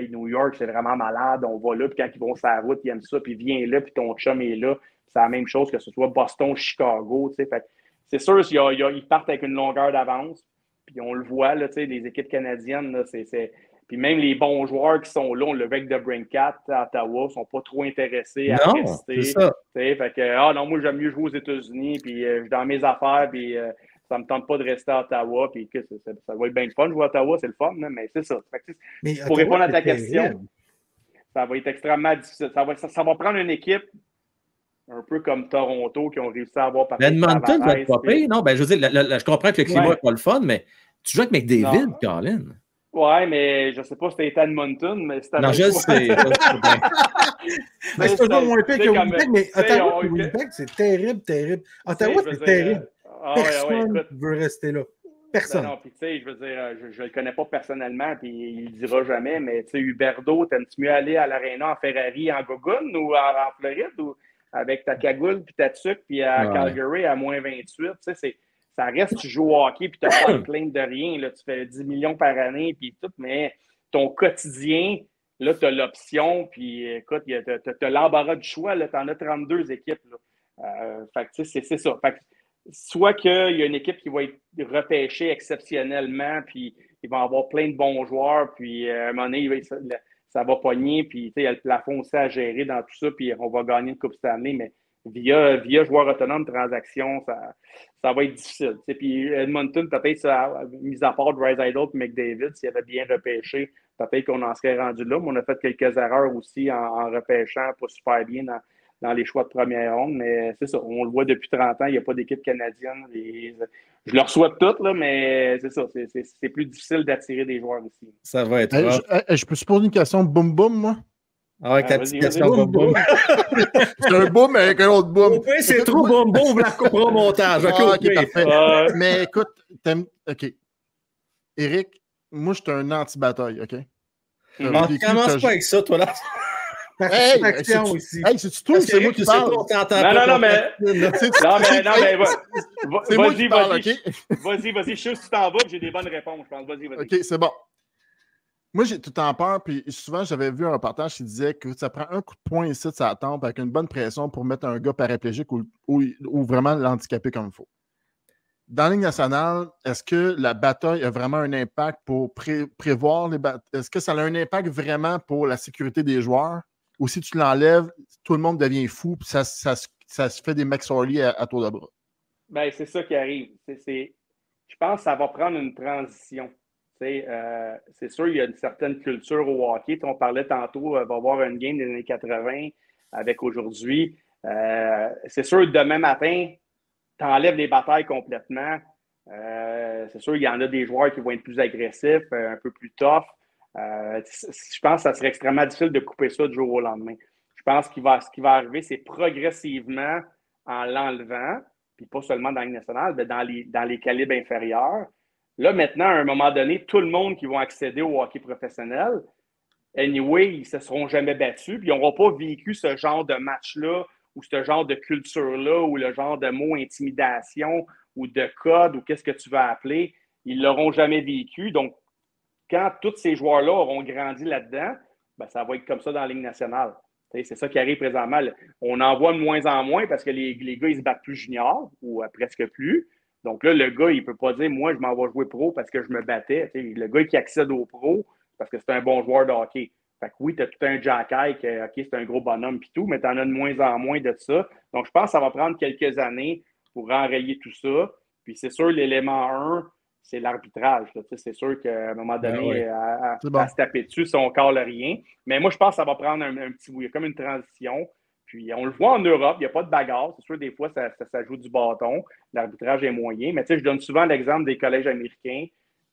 New York, c'est vraiment malade, on va là, puis quand ils vont sur la route, ils aiment ça, puis viens là, puis ton chum est là. C'est la même chose que ce soit Boston, Chicago. Fait c'est sûr qu'ils partent avec une longueur d'avance, puis on le voit, là, les équipes canadiennes, là, puis même les bons joueurs qui sont là, on le voit avec DeBrincat à Ottawa, ne sont pas trop intéressés à rester.
C'est ça.
Fait que, non, moi, j'aime mieux jouer aux États-Unis, puis je suis dans mes affaires, puis ça ne me tente pas de rester à Ottawa, puis ça va être bien le fun de jouer à Ottawa, c'est le fun, là, mais c'est ça.
Mais
pour répondre à ta question, ça va être extrêmement difficile. Ça va prendre une équipe un peu comme Toronto qui ont réussi à avoir
par Edmonton va être pas pire, non? Ben, je veux dire, je comprends que le climat n'est pas le fun, mais tu joues avec McDavid, Colin.
Ouais, mais je ne sais pas si c'était Edmonton, mais c'était.
Non, je sais.
Mais c'est toujours moins pire que Winnipeg, mais Ottawa et Winnipeg, c'est terrible, terrible. Ottawa, c'est terrible. Personne ne veut rester là. Personne.
Non, puis tu sais, je veux dire, je le connais pas personnellement, puis il le dira jamais, mais tu sais, Huberdeau, t'aimes-tu mieux aller à l'Arena en Ferrari en Gogun ou en Floride ou avec ta cagoule puis ta tuque, puis à Calgary à moins 28, tu sais, ça reste, tu joues au hockey, puis tu n'as pas à te plaindre de rien. Là, tu fais 10 millions par année, puis tout, mais ton quotidien, là, tu as l'option, puis écoute, tu as l'embarras du choix, tu en as 32 équipes. Fait que, c'est ça. Fait que, soit qu'il y a une équipe qui va être repêchée exceptionnellement, puis il va avoir plein de bons joueurs, puis à un moment donné, ça va pogner, puis il y a le plafond aussi à gérer dans tout ça, puis on va gagner une Coupe Stanley, mais via joueur autonome, transaction, ça va être difficile. Puis Edmonton, peut-être, mis à part Draisaitl et McDavid, s'il avait bien repêché, peut-être qu'on en serait rendu là, mais on a fait quelques erreurs aussi en repêchant pas super bien dans les choix de première ronde, mais c'est ça, on le voit depuis 30 ans, il n'y a pas d'équipe canadienne. Je leur souhaite toutes, là, mais c'est ça, c'est plus difficile d'attirer des joueurs ici.
Ça va être
je peux se poser une question boum-boum, moi?
Ah ouais, ta petite question boum-boum.
C'est un boum avec un autre boum.
Oui, c'est trop boum-boum, on la coupera au montage.
OK, parfait. Mais écoute, OK. Éric, moi, je suis un anti-bataille, OK?
Commence pas avec ça, toi, là.
Hey, c'est-tu tout ou c'est moi qui parle?
Non, mais vas-y, vas-y. Vas-y, je sais que tu t'en vas, j'ai des bonnes réponses, je pense. Vas-y.
OK, c'est bon. Moi, j'ai tout en peur, puis souvent, j'avais vu un reportage qui disait que ça prend un coup de poing ici de sa tempe avec une bonne pression pour mettre un gars paraplégique ou vraiment l'handicaper comme il faut. Dans la Ligue nationale, est-ce que la bataille a vraiment un impact pour prévoir les batailles? Est-ce que ça a un impact vraiment pour la sécurité des joueurs? Ou si tu l'enlèves, tout le monde devient fou, puis ça se fait des McSorley à tour de bras?
Bien, c'est ça qui arrive. Je pense que ça va prendre une transition. C'est sûr, il y a une certaine culture au hockey. On parlait tantôt, il va y avoir une game des années 80 avec aujourd'hui. C'est sûr, demain matin, tu enlèves les batailles complètement. C'est sûr, il y en a des joueurs qui vont être plus agressifs, un peu plus tough. Je pense que ça serait extrêmement difficile de couper ça du jour au lendemain. Je pense que ce qui va arriver, c'est progressivement en l'enlevant, puis pas seulement dans la Ligue nationale, mais dans les calibres inférieurs. Là, maintenant, à un moment donné, tout le monde qui va accéder au hockey professionnel, anyway, ils ne se seront jamais battus, puis ils n'auront pas vécu ce genre de match-là, ou ce genre de culture-là, ou le genre de mot intimidation, ou de code, ou qu'est-ce que tu vas appeler. Ils ne l'auront jamais vécu. Donc, quand tous ces joueurs-là auront grandi là-dedans, ben, ça va être comme ça dans la Ligue nationale. C'est ça qui arrive présentement. On en voit de moins en moins parce que les gars, ils se battent plus juniors ou presque plus. Donc là, le gars, il ne peut pas dire, moi, je m'en vais jouer pro parce que je me battais. Tu sais, le gars qui accède au pro, parce que c'est un bon joueur de hockey. Fait que oui, tu as tout un Jack-Eye, OK, c'est un gros bonhomme puis tout, mais tu en as de moins en moins de ça. Donc, je pense que ça va prendre quelques années pour enrayer tout ça. Puis c'est sûr, l'élément 1, c'est l'arbitrage. C'est sûr qu'à un moment donné, à se taper dessus, si on colle rien. Mais moi, je pense que ça va prendre un petit bout. Il y a comme une transition. Puis on le voit en Europe, il n'y a pas de bagarre. C'est sûr, des fois, ça joue du bâton. L'arbitrage est moyen. Mais tu sais, je donne souvent l'exemple des collèges américains,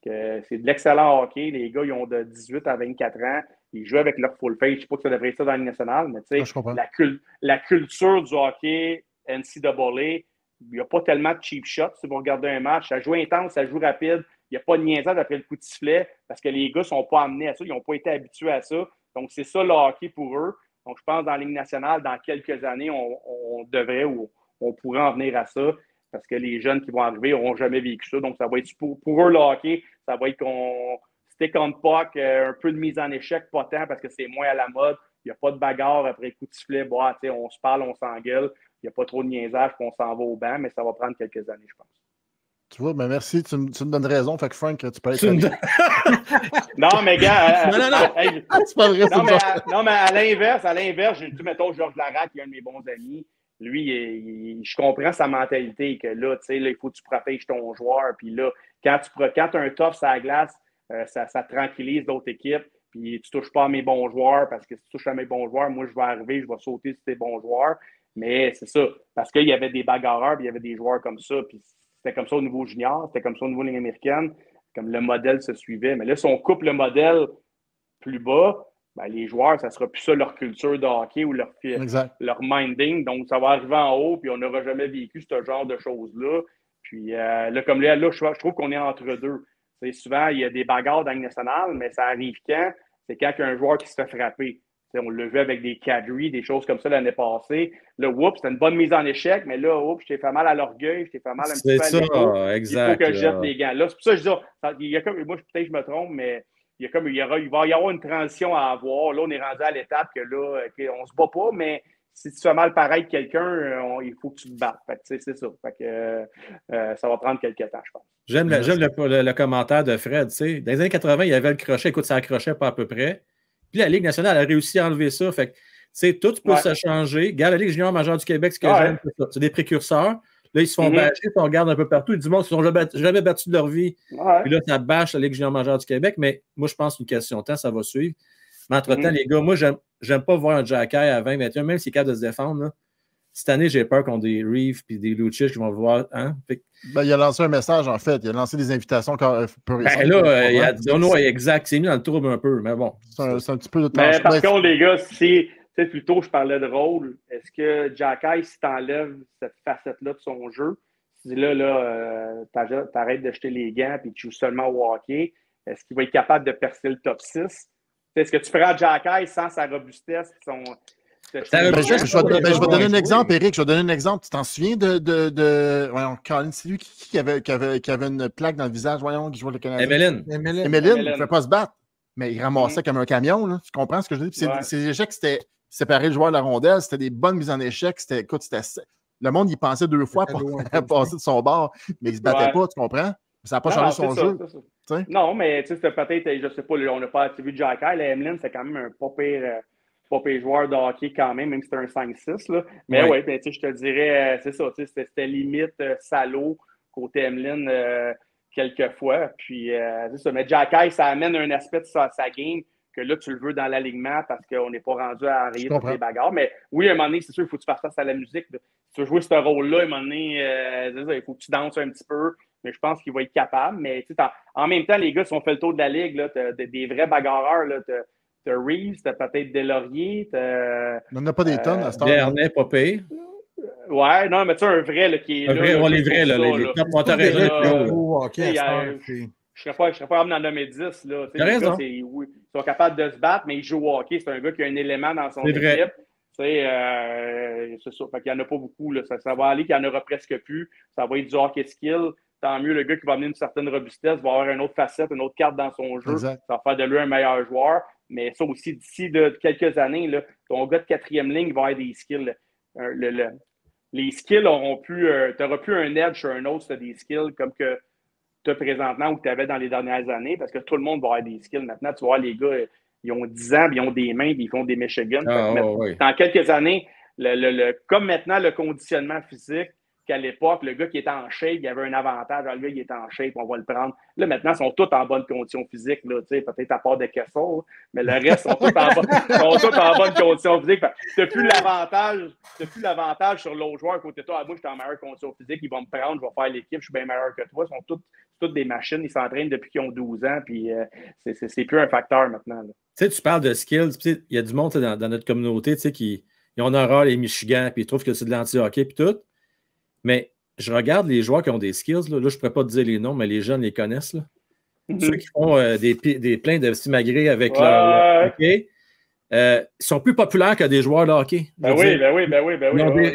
que c'est de l'excellent hockey. Les gars, ils ont de 18 à 24 ans. Ils jouent avec leur full face. Je ne sais pas que ça devrait être ça dans la Ligue nationale, mais tu sais, la culture du hockey NCAA, il n'y a pas tellement de cheap shots. Si vous regardez un match, ça joue intense, ça joue rapide. Il n'y a pas de niaisage après le coup de sifflet parce que les gars ne sont pas amenés à ça. Ils n'ont pas été habitués à ça. Donc, c'est ça le hockey pour eux. Donc, je pense que dans la Ligue nationale, dans quelques années, on devrait ou on pourrait en venir à ça parce que les jeunes qui vont arriver n'auront jamais vécu ça. Donc, ça va être pour eux le hockey. Ça va être qu'on stick on puck, un peu de mise en échec, pas tant parce que c'est moins à la mode. Il n'y a pas de bagarre après le coup de sifflet. Bon, on se parle, on s'engueule. Il n'y a pas trop de niaisage qu'on s'en va au banc, mais ça va prendre quelques années, je pense.
Tu vois, ben merci, tu me donnes raison. Fait que Frank, tu peux aller.
Non, mais gars.
C'est pas vrai,
non, mais à l'inverse, mettons Georges Larac, qui est un de mes bons amis. Lui, je comprends sa mentalité que là, tu sais, il faut que tu protèges ton joueur. Puis là, quand tu as un tough sur la glace, ça tranquillise d'autres équipes. Puis tu ne touches pas à mes bons joueurs parce que si tu touches à mes bons joueurs, moi, je vais arriver, je vais sauter sur tes bons joueurs. Mais c'est ça, parce qu'il y avait des bagarreurs, puis il y avait des joueurs comme ça. Puis c'était comme ça au niveau junior, c'était comme ça au niveau Ligue américaine. Comme le modèle se suivait. Mais là, si on coupe le modèle plus bas, ben, les joueurs, ça ne sera plus ça leur culture de hockey ou leur minding. Donc, ça va arriver en haut, puis on n'aura jamais vécu ce genre de choses-là. Puis là, comme là, je trouve qu'on est entre deux. T'sais, souvent, il y a des bagarres dans la Ligue nationale, mais ça arrive quand? C'est quand il y a un joueur qui se fait frapper. T'sais, on l'a vu avec des cadres, des choses comme ça l'année passée. Là, c'était une bonne mise en échec, mais là, je t'ai fait mal à l'orgueil, je t'ai fait mal un petit peu à l'épaule.
Exact.
Il faut que je jette les gants. Là, c'est pour ça que je dis, moi, peut-être je me trompe, mais il va y avoir une transition à avoir. Là, on est rendu à l'étape que là, on se bat pas, mais si tu fais mal pareil quelqu'un, il faut que tu te battes. Fait que, c'est ça. Fait que, ça va prendre quelques temps, je pense.
J'aime le commentaire de Fred. T'sais. Dans les années 80, il y avait le crochet. Écoute, ça accrochait pas à peu près. Puis la Ligue nationale a réussi à enlever ça. Fait que, tout peut se changer. Regarde, la Ligue junior majeure du Québec, ce que j'aime, c'est des précurseurs. Là, ils se font bâcher, puis on regarde un peu partout. Ils disent, bon, ils ne sont jamais battus de leur vie. Puis là, ça bâche la Ligue junior majeure du Québec. Mais moi, je pense qu'une question de temps, ça va suivre. Mais entre-temps, les gars, moi, j'aime pas voir un Jack-Eye à 20-21, même s'il est capable de se défendre. Là. Cette année, j'ai peur qu'on ait des Reeves et des Lucic qui vont voir. Hein?
Ben, il a lancé un message, en fait. Il a lancé des invitations.
Il a dit, exact. C'est mis dans le trouble un peu, mais bon.
C'est un petit peu de temps.
Mais par contre, les gars, plus tôt, je parlais de rôle. Est-ce que Jack-Eye, si tu enlèves cette facette-là de son jeu, si là, t'arrêtes de jeter les gants et tu joues seulement au hockey, est-ce qu'il va être capable de percer le top 6? Est-ce que tu prends Jack-Eye sans sa robustesse et son.
Je vais donner un exemple, Eric. Je vais donner un exemple. Tu t'en souviens voyons, Colin, c'est lui qui avait une plaque dans le visage, voyons, qui jouait le Canadien. Emeline, il ne fait pas se battre, mais il ramassait comme un camion. Là. Tu comprends ce que je dis? Ces échecs, c'était séparer le joueur de la rondelle. C'était des bonnes mises en échec. Le monde y pensait 2 fois pour passer de son bord, mais il ne se battait pas, tu comprends? Ça n'a pas changé son jeu.
Non, mais tu sais, peut-être, je ne sais pas, on n'a pas assez vu Jack-Eye. Emeline, c'est quand même un pas pire joueur de hockey quand même si c'était un 5-6. Là. Mais oui, je te dirais, c'est ça, c'était limite salaud côté Emeline quelquefois. Puis, c'est ça. Mais Jack-Eye, ça amène un aspect de sa game que là, tu le veux dans l'alignement parce qu'on n'est pas rendu à rayer toutes les bagarres. Mais oui, à un moment donné, c'est sûr, il faut que tu fasses face à la musique. Si tu veux jouer ce rôle-là, à un moment donné, il faut que tu danses un petit peu. Mais je pense qu'il va être capable. Mais en même temps, les gars, si on fait le tour de la ligue, tu as des vrais bagarreurs. T'as Reeves, t'as peut-être Deslauriers.
On n'en a pas des tonnes à ce temps.
Dernier, pas payé.
Ouais, non, mais tu sais, un vrai là, qui est là.
Les vrais, les top monteurs.
Je ne serais pas amené d'en nommer 10. Là.
T'as raison.
Ils sont capables de se battre, mais ils jouent au hockey. C'est un gars qui a un élément dans son équipe. C'est ça. Fait qu'il n'y en a pas beaucoup. Là. Ça va aller qu'il n'y en aura presque plus. Ça va être du hockey skill. Tant mieux, le gars qui va amener une certaine robustesse va avoir une autre facette, une autre carte dans son jeu. Exact. Ça va faire de lui un meilleur joueur. Mais ça aussi, d'ici de quelques années, là, ton gars de 4e ligne va avoir des skills. les skills auront pu. Tu n'auras plus un edge sur un autre si tu as des skills comme que tu as présentement ou que tu avais dans les dernières années, parce que tout le monde va avoir des skills. Maintenant, tu vois, les gars, ils ont 10 ans, puis ils ont des mains, puis ils font des Michigan. Dans quelques années, comme maintenant, le conditionnement physique, qu'à l'époque, le gars qui était en shape, il y avait un avantage. Le gars, il est en shape, on va le prendre. Là, maintenant, ils sont tous en bonne condition physique, là, peut-être à part de Kessel, mais le reste sont tous en bonne condition physique. Tu n'as plus l'avantage sur l'autre joueur à côté de toi. Moi, je suis en meilleure condition physique, ils vont me prendre, je vais faire l'équipe, je suis bien meilleur que toi. Ils sont toutes des machines, ils s'entraînent depuis qu'ils ont 12 ans, puis c'est plus un facteur maintenant.
Tu parles de skills, il y a du monde dans notre communauté qui ont horreur les Michigan, puis ils trouvent que c'est de l'anti-hockey, puis tout. Mais je regarde les joueurs qui ont des skills. Là, je ne pourrais pas te dire les noms, mais les jeunes les connaissent. Là. Ceux qui font des pleins de simagrées avec leur hockey, ils sont plus populaires que des joueurs de hockey.
Ben oui.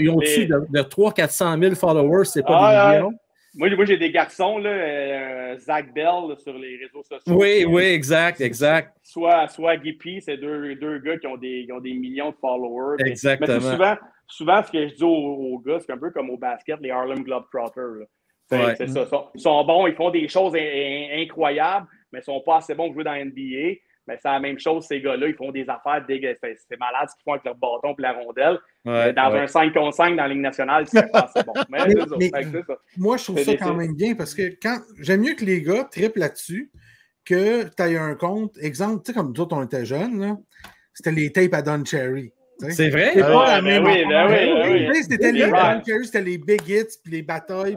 Ils ont au-dessus de 300-400 000 followers. C'est pas des millions.
Moi, j'ai des garçons, là, Zach Bell là, sur les réseaux sociaux.
Oui, exact.
Soit Gippy, c'est deux gars qui ont des millions de followers.
Exactement.
Mais souvent, ce que je dis aux gars, c'est un peu comme au basket, les Harlem Globetrotters. C'est ça. Ils sont bons, ils font des choses incroyables, mais ils ne sont pas assez bons pour jouer dans la NBA. Mais c'est la même chose, ces gars-là, ils font des affaires dégueulasses. C'est malade ce qu'ils font avec leur bâton et la rondelle. Dans un 5 contre 5 dans la Ligue nationale, c'est pas assez bon. Mais ça.
Moi, je trouve ça quand même bien parce que j'aime mieux que les gars triplent là-dessus que tu aies un compte. Exemple, tu sais, comme nous autres, on était jeunes, là, c'était les tapes à Don Cherry.
C'est vrai?
C'était pas la même
oui.
C'était les Don Cherry, c'était les Big Hits, puis les batailles,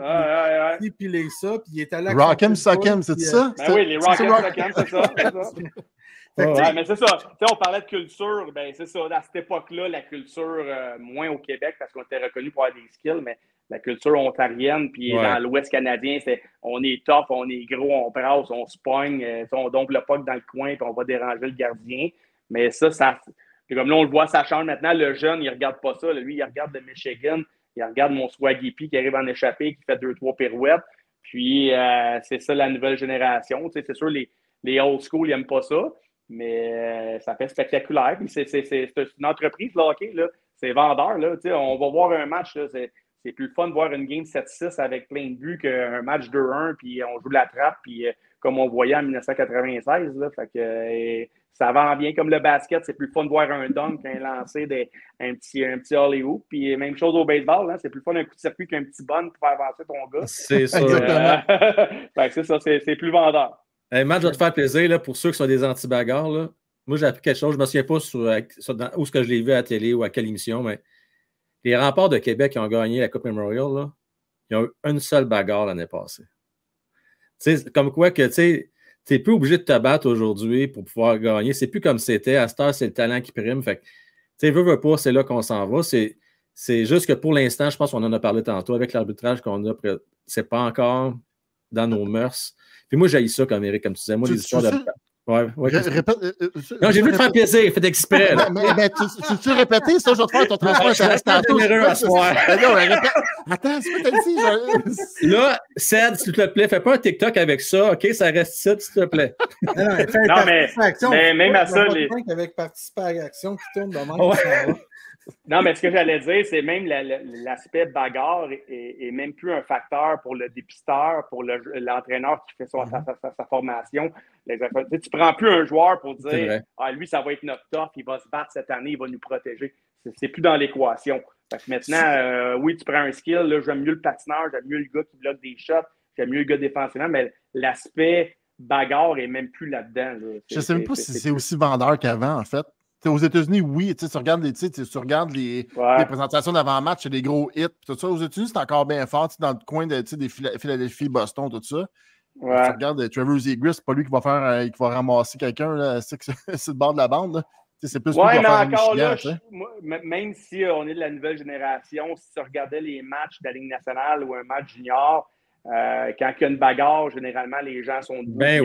puis les ça, puis il était là.
Rock'em Sock'em, c'est ça?
Oui, les Rock'em Sock'em, c'est ça. Mais c'est ça. On parlait de culture. Ben, c'est ça. À cette époque-là, la culture, moins au Québec, parce qu'on était reconnu pour avoir des skills, mais la culture ontarienne, puis dans l'Ouest canadien, on est tough, on est gros, on brasse, on se pogne, on dompe le puck dans le coin, puis on va déranger le gardien. Mais ça comme là, on le voit, ça change maintenant. Le jeune, il ne regarde pas ça. Lui, il regarde le Michigan, il regarde mon Swaggy qui arrive en échappée, qui fait 2-3 pirouettes. Puis, c'est ça la nouvelle génération. C'est sûr, les old school, ils n'aiment pas ça. Mais ça fait spectaculaire. Puis c'est une entreprise, là, hockey, là. C'est vendeur. Là, on va voir un match. Là, c'est plus le fun de voir une game 7-6 avec plein de buts qu'un match 2-1, puis on joue la trappe, puis comme on voyait en 1996. Là, fait que, ça vend bien comme le basket. C'est plus le fun de voir un dunk qu'un lancer un petit Hollywood. Puis même chose au baseball. Hein, c'est plus le fun d'un coup de circuit qu'un petit bon pour faire avancer ton gars.
C'est ça.
Fait que c'est ça. C'est plus vendeur.
Hey, Matt, je vais te faire plaisir là, pour ceux qui sont des anti-bagarres. Là. Moi, j'ai appris quelque chose. Je ne me souviens pas où est-ce que je l'ai vu à la télé ou à quelle émission, mais les Remparts de Québec qui ont gagné la Coupe Memorial, là, ils ont eu une seule bagarre l'année passée. T'sais, comme quoi que tu n'es plus obligé de te battre aujourd'hui pour pouvoir gagner. C'est plus comme c'était. À cette heure, c'est le talent qui prime. Fait que, veux pas, c'est là qu'on s'en va. C'est juste que pour l'instant, je pense qu'on en a parlé tantôt avec l'arbitrage qu'on a. C'est pas encore dans nos mœurs. Puis moi, j'haïs ça comme Eric, comme tu disais. Moi, les histoires de. Ouais, non, j'ai voulu te faire plaisir, fait exprès.
Mais tu répétais ça, je vais te faire ton transfert intéressant tantôt. Attends, c'est quoi t'as dit?
Là, Ced, s'il te plaît, fais pas un TikTok avec ça, OK? Ça reste ici, s'il te plaît.
Non, mais même à ça,
avec participer à l'action qui tourne de même.
Non, mais ce que j'allais dire, c'est même l'aspect bagarre est même plus un facteur pour le dépisteur, pour l'entraîneur qui fait sa formation. Tu prends plus un joueur pour dire « lui, ça va être notre top, il va se battre cette année, il va nous protéger ». C'est plus dans l'équation. Maintenant, oui, tu prends un skill, là, j'aime mieux le patineur, j'aime mieux le gars qui bloque des shots, j'aime mieux le gars défensivement, mais l'aspect bagarre est même plus là-dedans. Là.
Je ne sais même pas si c'est aussi vendeur qu'avant, en fait. T'sais, aux États-Unis, oui, tu regardes les présentations d'avant-match, c'est des gros hits. Tout ça. Aux États-Nis, c'est encore bien fort, dans le coin des Philadelphie, Boston, tout ça. Ouais. Tu regardes Trevor Zegras, c'est pas lui qui va ramasser quelqu'un sur le bord de la bande. C'est plus lui qui va faire un
encore
Michigan,
là, même si on est de la nouvelle génération, si tu regardais les matchs de la Ligue nationale ou un match junior, quand il y a une bagarre, généralement, les gens sont debout.
Ben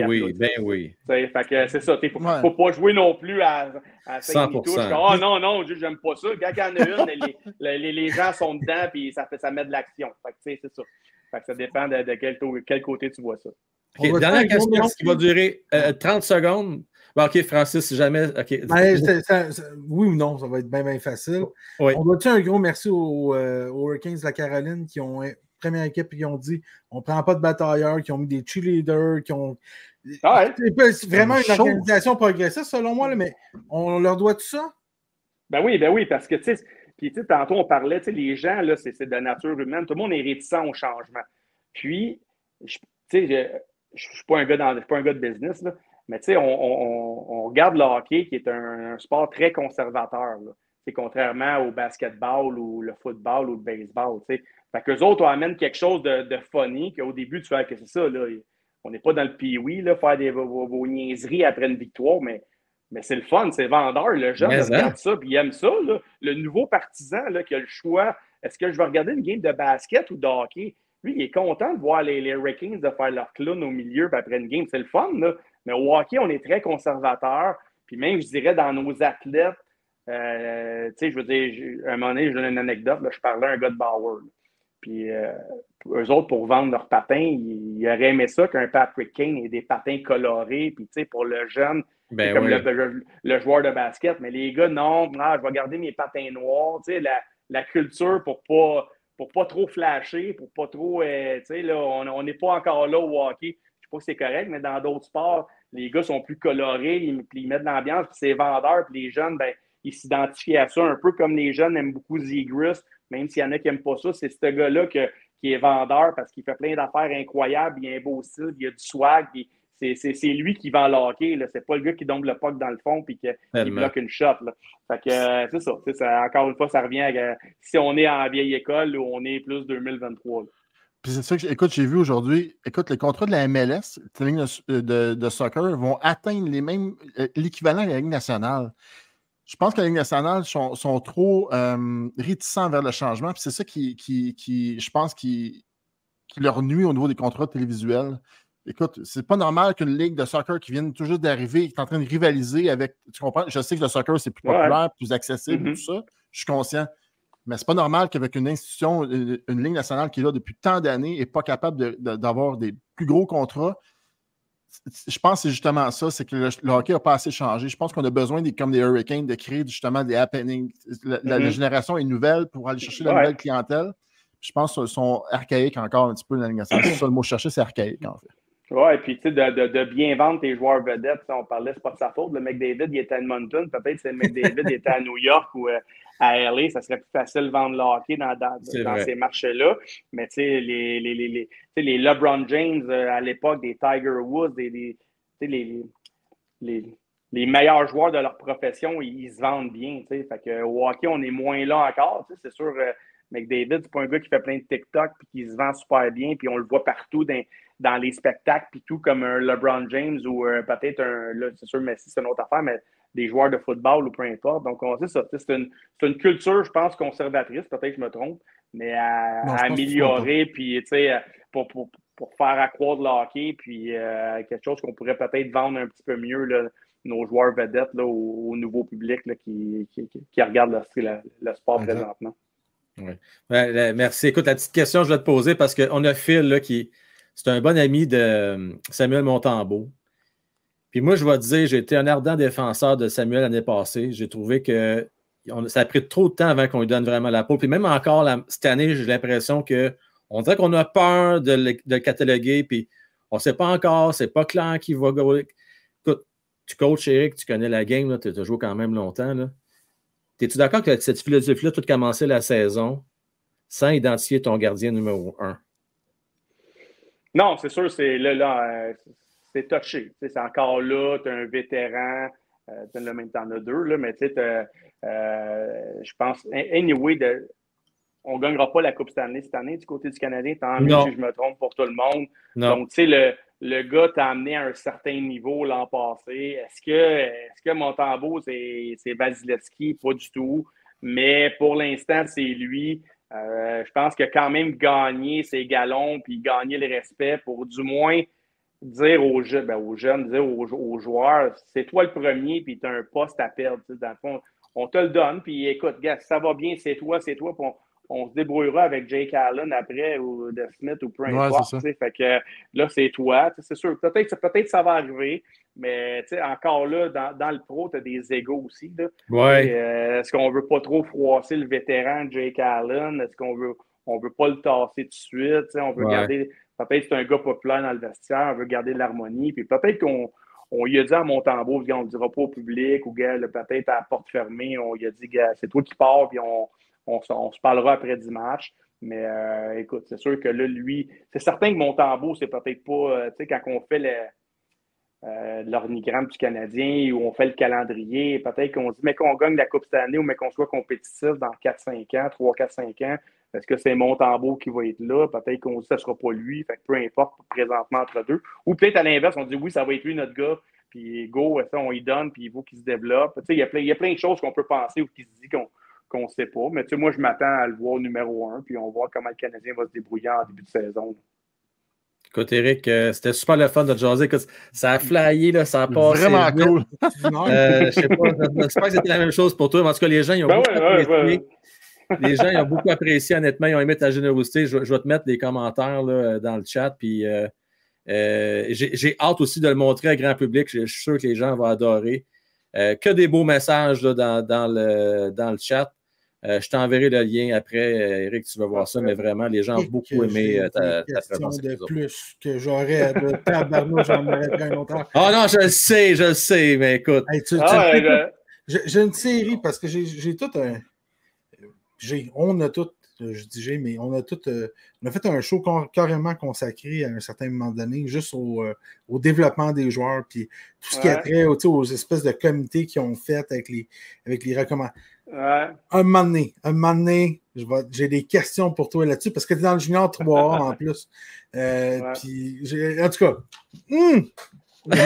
oui.
Fait que c'est ça. Faut pas jouer non plus à 5 touches. Oh non, j'aime pas ça. Quand il y en a une, les gens sont dedans et ça met de l'action. Fait que c'est ça. Fait que ça dépend de quel côté tu vois ça.
Okay, dernière question qui va durer 30 secondes. Bon, OK, Francis, si jamais. OK.
Ben, oui ou non, ça va être bien facile.
Oui.
On doit dire un gros merci aux Hurricanes de la Caroline qui ont première équipe et qui ont dit on ne prend pas de batailleurs, qui ont mis des cheerleaders, qui ont. C'est vraiment une organisation progressiste, selon moi, là, mais on leur doit tout ça?
Ben oui, parce que, tu sais, tantôt, on parlait, tu sais, les gens, là, c'est de nature humaine. Tout le monde est réticent au changement. Puis, tu sais, je ne suis pas un gars de business, là, mais tu sais, on regarde le hockey, qui est un sport très conservateur, là. C'est contrairement au basketball ou le football ou le baseball, tu sais. Fait qu'eux autres, on amène quelque chose de funny, qu'au début, tu fais que c'est ça, là. On n'est pas dans le pee-wee, là, faire vos niaiseries après une victoire, mais c'est le fun, c'est vendeur. Le jeune regarde ça, puis il aime ça. Là. Le nouveau partisan là, qui a le choix, est-ce que je vais regarder une game de basket ou de hockey? Lui, il est content de voir les Hurricanes de faire leur clown au milieu, puis après une game, c'est le fun. Là. Mais au hockey, on est très conservateur. Puis même, je dirais, dans nos athlètes, tu sais, je veux dire, à un moment donné, je donne une anecdote, là, je parlais à un gars de Bauer. Là. Puis eux autres, pour vendre leurs patins, ils auraient aimé ça qu'un Patrick Kane ait des patins colorés. Puis, tu sais, pour le jeune, c'est comme le joueur de basket. Mais les gars, non, je vais garder mes patins noirs. Tu sais, la culture pour pas trop flasher, pour pas trop. Tu sais, là, on n'est pas encore là au hockey. Je sais pas si c'est correct, mais dans d'autres sports, les gars sont plus colorés, ils mettent de l'ambiance, puis c'est vendeur. Puis les jeunes, ben, ils s'identifient à ça, un peu comme les jeunes aiment beaucoup Zegras. Même s'il y en a qui n'aiment pas ça, c'est ce gars-là qui est vendeur parce qu'il fait plein d'affaires incroyables, il a un beau style, il a du swag, c'est lui qui vend le hockey. C'est pas le gars qui dompe le puck dans le fond et qui bloque une shot. Là. Fait que c'est ça. Encore une fois, ça revient à si on est en vieille école ou on est plus 2023. Là.
Puis c'est ça que, écoute, j'ai vu aujourd'hui, les contrats de la MLS, la ligue de soccer, vont atteindre l'équivalent de la Ligue nationale. Je pense que la Ligue nationale sont trop réticents vers le changement. Puis c'est ça je pense, qui leur nuit au niveau des contrats télévisuels. Écoute, c'est pas normal qu'une ligue de soccer qui vient tout juste d'arriver, qui est en train de rivaliser avec. Tu comprends? Je sais que le soccer, c'est plus populaire, plus accessible, tout ça. Je suis conscient. Mais c'est pas normal qu'avec une institution, une ligue nationale qui est là depuis tant d'années, n'est pas capable d'avoir des plus gros contrats. Je pense que c'est justement ça, c'est que le hockey n'a pas assez changé. Je pense qu'on a besoin, comme des Hurricanes, de créer justement des happenings. La génération est nouvelle pour aller chercher la nouvelle clientèle. Je pense qu'ils sont archaïques encore un petit peu dans la Ligue nationale. C'est ça le mot chercher, c'est archaïque en fait.
Oui, puis tu sais, de bien vendre tes joueurs vedettes, on parlait, c'est pas de sa faute. Le McDavid, il était à Edmonton, peut-être que le McDavid il était à New York ou à LA, ça serait plus facile de vendre le hockey dans ces marchés-là. Mais tu sais, les LeBron James à l'époque, des Tiger Woods, les meilleurs joueurs de leur profession, ils se vendent bien. Fait que au hockey, on est moins là encore. C'est sûr, McDavid, c'est pas un gars qui fait plein de TikTok puis qui se vend super bien, puis on le voit partout dans les spectacles, puis tout, comme un LeBron James ou peut-être là, c'est sûr, Messi, c'est une autre affaire, mais des joueurs de football ou peu importe. Donc, c'est ça. C'est une culture, je pense, conservatrice, peut-être que je me trompe, mais à améliorer, puis, tu sais, pour faire accroître le hockey, puis quelque chose qu'on pourrait peut-être vendre un petit peu mieux, là, nos joueurs vedettes là, au nouveau public là, qui regarde le sport présentement.
Oui. Merci. Écoute, la petite question, je vais te poser parce qu'on a Phil là, c'est un bon ami de Samuel Montembeault. Puis moi, je vais te dire, j'ai été un ardent défenseur de Samuel l'année passée. J'ai trouvé que ça a pris trop de temps avant qu'on lui donne vraiment la peau. Puis même encore cette année, j'ai l'impression qu'on dirait qu'on a peur de le cataloguer. Puis on ne sait pas encore, c'est pas clair qui va gagner. Écoute, tu coaches, Eric, tu connais la game, tu as joué quand même longtemps. Là. Es-tu d'accord que cette philosophie-là, tu as commencé la saison sans identifier ton gardien numéro 1?
Non, c'est sûr, c'est c'est touché. C'est encore là, tu as un vétéran, t'en as deux, là, mais tu sais, je pense, anyway, on ne gagnera pas la Coupe Stanley cette année du côté du Canadien, tant mieux si je me trompe pour tout le monde.
Non.
Donc, tu sais, le gars t'a amené à un certain niveau l'an passé. Est-ce que Montembeault, c'est Vasilevski? Pas du tout. Mais pour l'instant, c'est lui. Je pense qu'il a quand même gagné ses galons puis gagné le respect pour du moins dire aux jeunes, dire aux joueurs, c'est toi le premier puis tu as un poste à perdre. Dans le fond, on te le donne puis écoute, gars, ça va bien, c'est toi, puis on se débrouillera avec Jake Allen après ou de Smith ou peu importe. Fait que là, c'est toi. C'est sûr, peut-être ça va arriver, mais encore là, dans le pro, tu as des égos aussi.
Ouais.
Est-ce qu'on veut pas trop froisser le vétéran Jake Allen? Est-ce qu'on veut pas le tasser tout de suite? On veut garder. Peut-être que c'est un gars populaire dans le vestiaire, on veut garder de l'harmonie. Puis peut-être qu'on lui a dit à Montembeault, on ne le dira pas au public, ou gars, peut-être à la porte fermée, on lui a dit, gars, c'est toi qui pars, puis on se parlera après 10 matchs. Mais écoute, c'est sûr que là, lui, c'est certain que Montembeault, c'est peut-être pas, tu sais, quand on fait l'ornigramme du Canadien ou on fait le calendrier, peut-être qu'on dit, mais qu'on gagne la Coupe cette année ou mais qu'on soit compétitif dans 4-5 ans, 3-4-5 ans, est-ce que c'est Montembeault qui va être là? Peut-être qu'on dit que ce ne sera pas lui, fait que peu importe présentement entre deux. Ou peut-être à l'inverse, on dit oui, ça va être lui notre gars, puis go, ça, on y donne, puis il faut qu'il se développe. Il y a plein de choses qu'on peut penser ou qui se dit qu'on ne sait pas. Mais moi, je m'attends à le voir numéro 1, puis on va voir comment le Canadien va se débrouiller en début de saison.
Écoute, Éric, c'était super le fun de jaser. Écoute, ça a flyé, là, ça a passé.
Vraiment cool.
Je sais pas, j'espère que c'était la même chose pour toi. Mais en tout cas, les gens, ils ont beaucoup apprécié. Les gens, ils ont beaucoup apprécié, honnêtement. Ils ont aimé ta générosité. Je vais te mettre des commentaires là, dans le chat. Puis j'ai hâte aussi de le montrer à grand public. Je suis sûr que les gens vont adorer. Que des beaux messages là, dans le chat. Je t'enverrai le lien après, Éric, tu vas voir ça, mais vraiment, les gens ont beaucoup aimé ta présence.
De plus que j'aurais de tabarnouche, j'en aurais pris un autre.
Ah non, je le sais, mais écoute.
Hey, j'ai une série parce que j'ai tout un. On a tout, je dis j'ai, mais on a tout. On a fait un show carrément consacré à un certain moment donné, juste au développement des joueurs, puis tout ce qui a trait aux espèces de comités qu'ils ont fait avec les recommandations. Un moment donné, j'ai des questions pour toi là-dessus, parce que tu es dans le Junior 3A en plus. Puis, en tout cas,
Il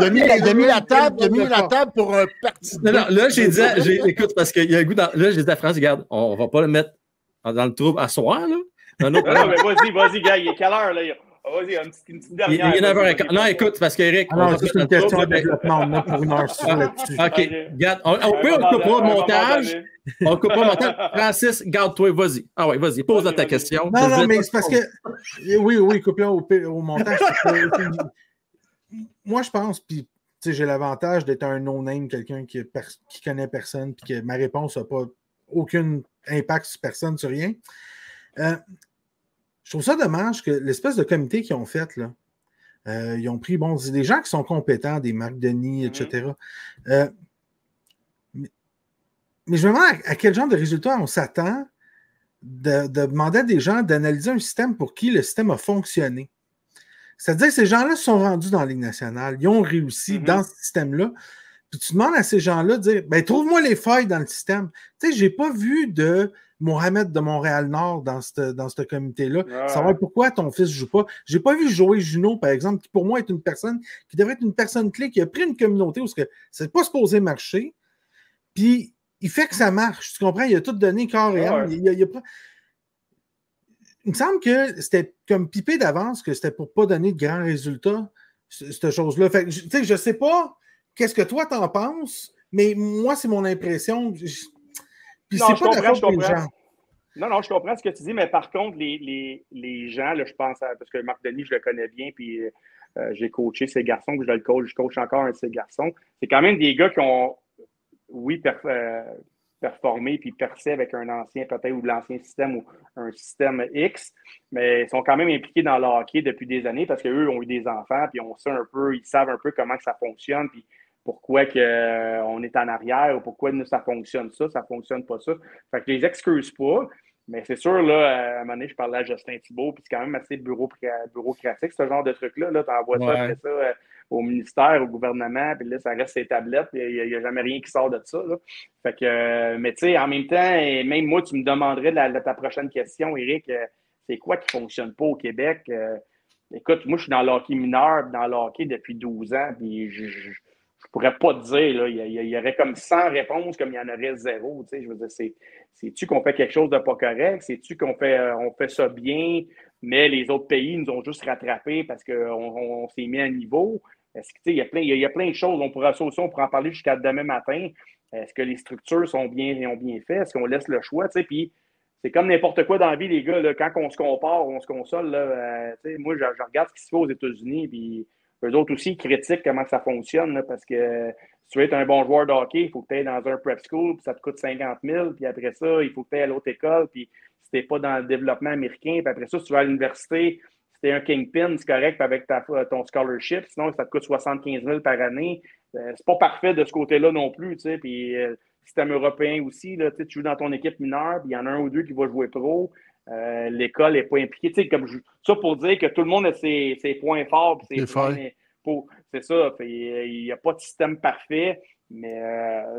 a mis la table pour participer.
Non, là, écoute, parce qu'il y a un goût dans. Là, j'ai dit à France, regarde, on va pas le mettre dans le trouble à soir, là.
Non, mais vas-y, gars, il est quelle heure, là? Vas-y, une petite dernière.
Il est 9h15. Non, écoute, parce qu'Éric.
C'est une question de développement. On a pour une heure là-dessus.
OK. Regarde, on coupera le montage. On coupera le montage. Francis, garde-toi, vas-y. Ah ouais, vas-y, pose ta question.
Non, mais c'est parce que. Oui, coupe-la au montage. Moi, je pense, puis j'ai l'avantage d'être un no-name, quelqu'un qui connaît personne, puis que ma réponse n'a pas aucun impact sur personne, sur rien. Je trouve ça dommage que l'espèce de comité qu'ils ont fait, là, ils ont pris, des gens qui sont compétents, des Marc Denis, etc. Mais je me demande à quel genre de résultat on s'attend de demander à des gens d'analyser un système pour qui le système a fonctionné. C'est-à-dire que ces gens-là se sont rendus dans la Ligue nationale. Ils ont réussi dans ce système-là. Puis tu demandes à ces gens-là de dire, trouve-moi les failles dans le système. Tu sais, je n'ai pas vu de Mohamed de Montréal-Nord dans ce comité-là. Savoir pourquoi ton fils ne joue pas. Je n'ai pas vu Joey Juneau, par exemple, qui pour moi est une personne qui devrait être une personne clé, qui a pris une communauté où ce n'est pas supposé marcher. Puis il fait que ça marche. Tu comprends? Il a tout donné corps et âme. Il me semble que c'était comme pipé d'avance que c'était pour ne pas donner de grands résultats, cette chose-là. Fait que, tu sais, je ne sais pas qu'est-ce que toi t'en penses, mais moi, c'est mon impression. Puis c'est pas la faute des gens.
Non, je comprends ce que tu dis, mais par contre, les gens, là, je pense, parce que Marc Denis, je le connais bien, puis j'ai coaché ces garçons, puis je coach encore un de ces garçons. C'est quand même des gars qui ont, performer puis percer avec un ancien peut-être ou l'ancien système ou un système X, mais ils sont quand même impliqués dans le hockey depuis des années parce qu'eux ont eu des enfants puis ils savent un peu comment que ça fonctionne puis pourquoi on est en arrière ou pourquoi ça fonctionne pas ça. Fait que je les excuse pas, mais c'est sûr, là, à un moment donné, je parlais à Justin Thibault puis c'est quand même assez bureaucratique, ce genre de truc-là. Là, t'envoies ça après ça au ministère, au gouvernement, puis là, ça reste ses tablettes, puis il n'y a jamais rien qui sort de ça. Là. Fait que, mais tu sais, en même temps, et même moi, tu me demanderais ta prochaine question, Éric, c'est quoi qui ne fonctionne pas au Québec? Écoute, moi, je suis dans le hockey mineur, dans le hockey depuis 12 ans, puis je pourrais pas te dire, là, il y aurait comme 100 réponses, comme il y en aurait 0. Tu sais, je veux dire, c'est-tu qu'on fait quelque chose de pas correct? C'est-tu qu'on fait, on fait ça bien, mais les autres pays nous ont juste rattrapés parce qu'on s'est mis à niveau? Est-ce que, il y a plein de choses. On pourra en parler jusqu'à demain matin. Est-ce que les structures ont bien fait? Est-ce qu'on laisse le choix? Puis c'est comme n'importe quoi dans la vie, les gars. Là, quand on se compare, on se console. Là, moi, je regarde ce qui se fait aux États-Unis, puis eux autres aussi, ils critiquent comment ça fonctionne, là, parce que si tu veux être un bon joueur de hockey, il faut que tu ailles dans un prep school, puis ça te coûte 50 000, puis après ça, il faut que tu ailles à l'autre école, puis si tu n'es pas dans le développement américain, puis après ça, si tu vas à l'université, si tu es un kingpin, c'est correct, avec ton scholarship, sinon ça te coûte 75 000 par année. C'est pas parfait de ce côté-là non plus, tu sais, puis système européen aussi, là, tu joues dans ton équipe mineure, puis il y en a un ou deux qui va jouer pro. L'école n'est pas impliquée. Ça pour dire que tout le monde a ses points forts. C'est ça. Il n'y a pas de système parfait, mais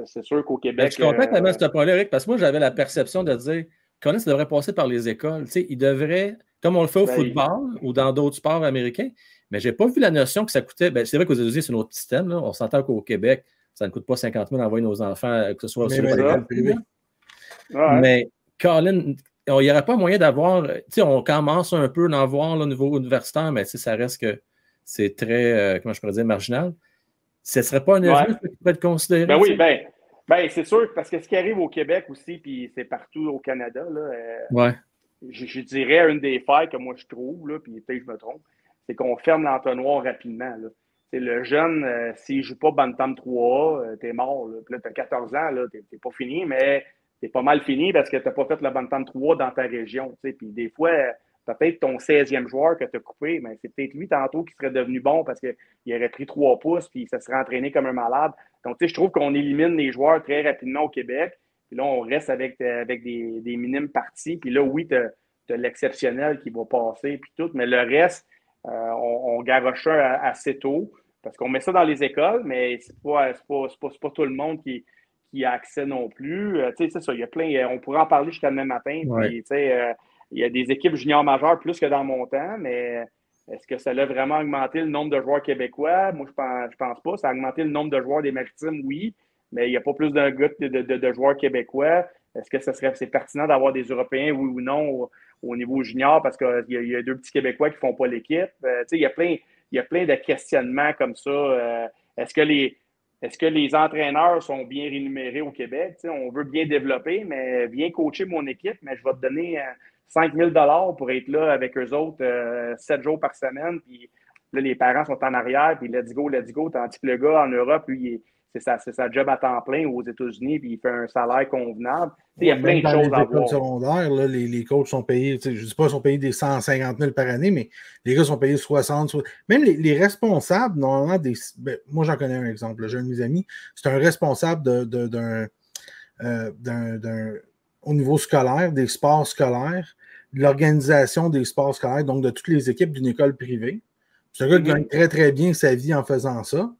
c'est sûr qu'au Québec.
Je suis content que tu amènes ce point-là, Eric, parce que moi, j'avais la perception de dire qu'on ça devrait passer par les écoles. Ils devraient, comme on le fait au football ou dans d'autres sports américains, mais je n'ai pas vu la notion que ça coûtait. C'est vrai qu'aux États-Unis, c'est un autre système. Là. On s'entend qu'au Québec, ça ne coûte pas 50 000 d'envoyer nos enfants, que ce soit sur l'école privée. Mais, Colin, il n'y aurait pas moyen d'avoir. On commence un peu d'en voir au niveau universitaire, mais ça reste que c'est très, comment je pourrais dire, marginal. Ce ne serait pas un avenir qui pourrait être considéré?
Ben oui, c'est sûr, parce que ce qui arrive au Québec aussi, puis c'est partout au Canada, là, je dirais une des failles que moi je trouve, là, puis peut-être je me trompe, c'est qu'on ferme l'entonnoir rapidement. Là. Le jeune, s'il ne joue pas Bantam 3A, t'es mort. Là. Puis là, tu as 14 ans, t'es pas fini, mais t'es pas mal fini parce que tu n'as pas fait le Bantam 3 dans ta région. Puis des fois, peut-être ton 16e joueur que tu as coupé, mais c'est peut-être lui tantôt qui serait devenu bon parce qu'il aurait pris 3 pouces puis ça serait entraîné comme un malade. Donc, je trouve qu'on élimine les joueurs très rapidement au Québec. Puis là, on reste avec des minimes parties. Puis là, oui, tu as l'exceptionnel qui va passer puis tout, mais le reste, on garoche ça assez tôt. Parce qu'on met ça dans les écoles, mais c'est pas tout le monde qui a accès non plus. C'est ça, il y a plein. On pourrait en parler jusqu'à demain matin. Puis, il y a des équipes juniors majeures plus que dans mon temps, mais est-ce que ça a vraiment augmenté le nombre de joueurs québécois? Moi, je pense pas. Ça a augmenté le nombre de joueurs des Maritimes, oui, mais il n'y a pas plus de joueurs québécois. Est-ce que c'est pertinent d'avoir des Européens, oui ou non, au niveau junior, parce qu'il y a 2 petits Québécois qui ne font pas l'équipe? Il y a plein de questionnements comme ça. Est-ce que les entraîneurs sont bien rémunérés au Québec? On veut bien développer, mais viens coacher mon équipe, mais je vais te donner 5 000 $ pour être là avec eux autres 7 jours par semaine. Puis là, les parents sont en arrière, puis let's go. Tandis que le gars en Europe, lui, c'est sa job à temps plein aux États-Unis, puis il fait un salaire convenable. Il y a plein de choses à voir. Dans les écoles
secondaires, là, les coachs sont payés, je ne dis pas qu'ils sont payés des 150 000 par année, mais les gars sont payés 60. Même les responsables, normalement, moi j'en connais un exemple, j'ai un de mes amis, c'est un responsable au niveau scolaire, des sports scolaires, de l'organisation des sports scolaires, donc de toutes les équipes d'une école privée. C'est un gars qui gagne très, très bien sa vie en faisant ça.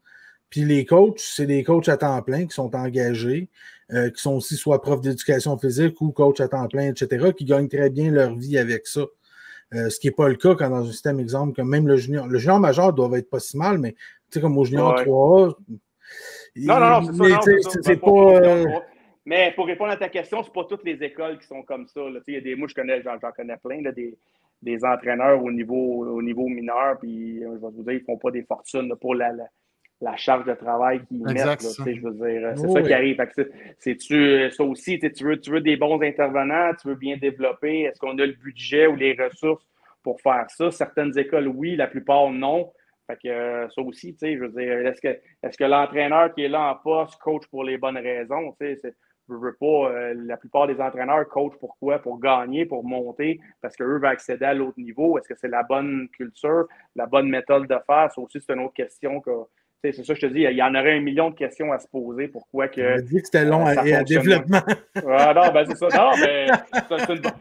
Puis les coachs, c'est des coachs à temps plein qui sont engagés, qui sont aussi soit profs d'éducation physique ou coachs à temps plein, etc., qui gagnent très bien leur vie avec ça. Ce qui n'est pas le cas quand dans un système exemple, comme même le junior majeur doit être pas si mal, mais tu sais, comme au junior 3A.
C'est pas. Mais pour répondre à ta question, c'est pas toutes les écoles qui sont comme ça. Là. Moi, j'en connais plein, là, des entraîneurs au niveau mineur, puis je vais vous dire, ils font pas des fortunes là, pour la charge de travail qu'ils mettent. Là, je veux dire, c'est ça qui arrive. Ça aussi, tu veux des bons intervenants, tu veux bien développer. Est-ce qu'on a le budget ou les ressources pour faire ça? Certaines écoles, oui, la plupart, non. Fait que ça aussi, je veux dire, est-ce que l'entraîneur qui est là en poste coach pour les bonnes raisons? Je veux pas, la plupart des entraîneurs coachent pourquoi? Pour gagner, pour monter, parce qu'eux veulent accéder à l'autre niveau. Est-ce que c'est la bonne culture, la bonne méthode de faire? Ça aussi, c'est une autre question que. C'est ça que je te dis, il y en aurait 1 million de questions à se poser. Pourquoi que.
On a dit que c'était long à développement.
C'est ça. Non, mais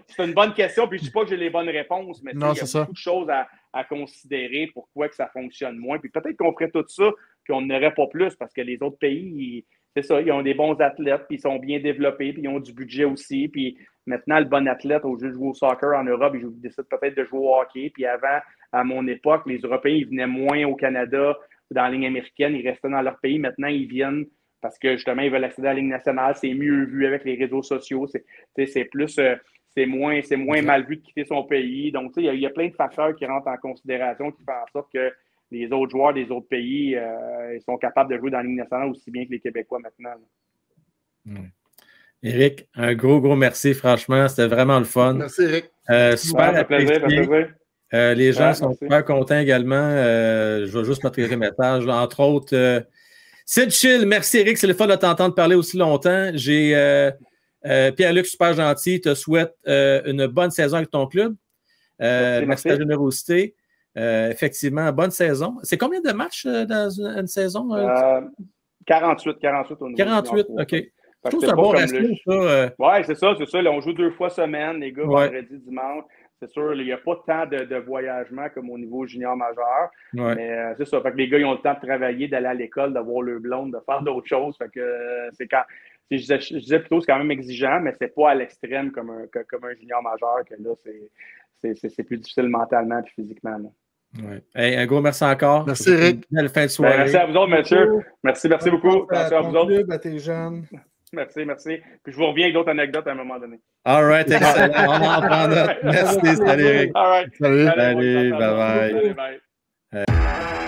c'est une bonne question. Puis je ne dis pas que j'ai les bonnes réponses, mais il y a beaucoup de choses à considérer pourquoi que ça fonctionne moins. Puis peut-être qu'on ferait tout ça, puis on n'aurait pas plus, parce que les autres pays, c'est ça, ils ont des bons athlètes, puis ils sont bien développés, puis ils ont du budget aussi. Puis maintenant, le bon athlète, au lieu de jouer au soccer en Europe, il décide peut-être de jouer au hockey. Puis avant, à mon époque, les Européens, ils venaient moins au Canada ou dans la ligne américaine. Ils restaient dans leur pays. Maintenant, ils viennent parce que, justement, ils veulent accéder à la ligne nationale. C'est mieux vu avec les réseaux sociaux. C'est plus... c'est moins mal vu de quitter son pays. Donc, il y a plein de facteurs qui rentrent en considération qui font en sorte que les autres joueurs des autres pays ils sont capables de jouer dans la Ligue nationale aussi bien que les Québécois maintenant.
Éric, un gros merci, franchement. C'était vraiment le fun.
Merci, Éric.
Super apprécié. Les gens sont super contents également. Je vais juste mettre les messages. Là. Entre autres, Sid Chill, merci Éric, c'est le fun de t'entendre parler aussi longtemps. J'ai Pierre-Luc, super gentil, te souhaite une bonne saison avec ton club. Merci de ta générosité. Effectivement, bonne saison. C'est combien de matchs dans une saison?
48 au niveau
48, OK. Je trouve que c'est un bon ratio, ça.
Oui, c'est ça. Là, on joue 2 fois semaine, les gars, vendredi, dimanche. C'est sûr, il n'y a pas tant de voyagement comme au niveau junior majeur.
Ouais.
Mais c'est ça. Fait que les gars, ils ont le temps de travailler, d'aller à l'école, d'avoir le blonde, de faire d'autres choses. Fait que c'est quand. Je disais plutôt c'est quand même exigeant, mais c'est pas à l'extrême comme un junior majeur que là, c'est plus difficile mentalement et physiquement.
Ouais. Hey, un gros merci encore.
Merci, Éric.
Belle fin de soirée.
Merci à vous autres, messieurs. Merci beaucoup.
Attention à vous autres. À tes jeunes.
Merci. Puis je vous reviens avec d'autres anecdotes à un moment donné.
All right, excellent. On en prend note. Merci, salut Éric.
All right.
Salut, bye-bye.
Bye.